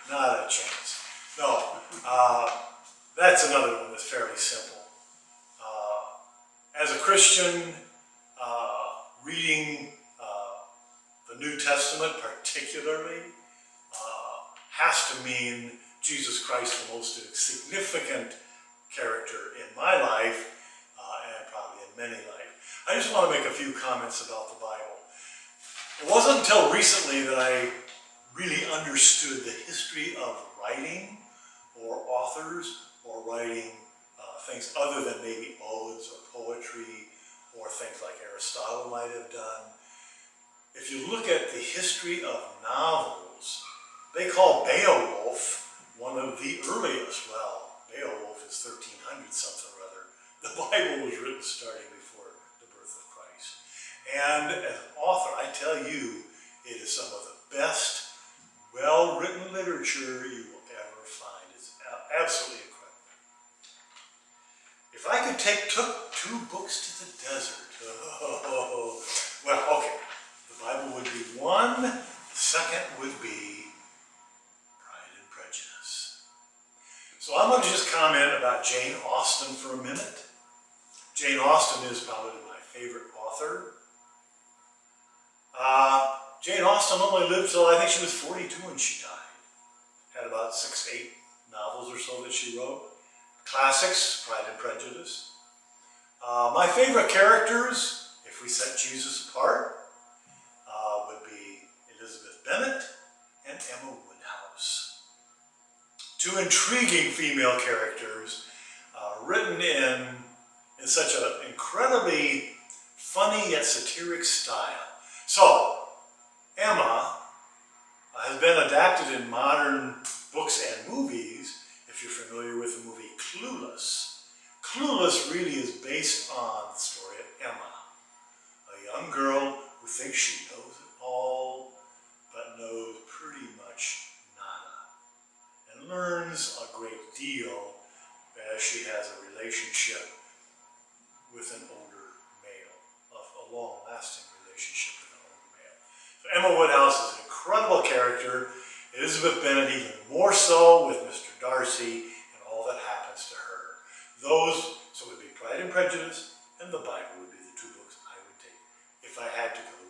Not a chance. No, that's another one that's fairly simple. As a Christian, reading the The New Testament particularly has to mean Jesus Christ, the most significant character in my life, and probably in many lives. I just want to make a few comments about the Bible. It wasn't until recently that I really understood the history of writing, or authors, or writing things other than maybe odes or poetry, or things like Aristotle might have done. If you look at the history of novels, they call Beowulf one of the earliest. Well, Beowulf is 1300 something or other. The Bible was written starting before the birth of Christ. And as an author, I tell you, it is some of the best, well-written literature you will ever find. It's absolutely incredible. If I could take two books to the desert, well, okay, the Bible would be one, the second would be Pride and Prejudice. So I'm going to just comment about Jane Austen for a minute. Jane Austen is probably my favorite author. Jane Austen only lived till I think she was 42 when she died. Had about 6, 8 novels or so that she wrote. Classics, Pride and Prejudice. My favorite characters, if we set Jesus apart, would be Elizabeth Bennet and Emma Woodhouse. Two intriguing female characters written in such an incredibly funny yet satiric style. So, Emma has been adapted in modern books and movies. If you're familiar with the movie Clueless. Clueless really is based on the story of Emma, a young girl who thinks she knows it all, but knows pretty much nada, and learns a great deal as she has a relationship with an older male, a long-lasting relationship with an older male. So Emma Woodhouse is an incredible character. Elizabeth Bennet even more so with Mr. Darcy and all that happens to her. Those, so it would be Pride and Prejudice and the Bible would be the two books I would take if I had to go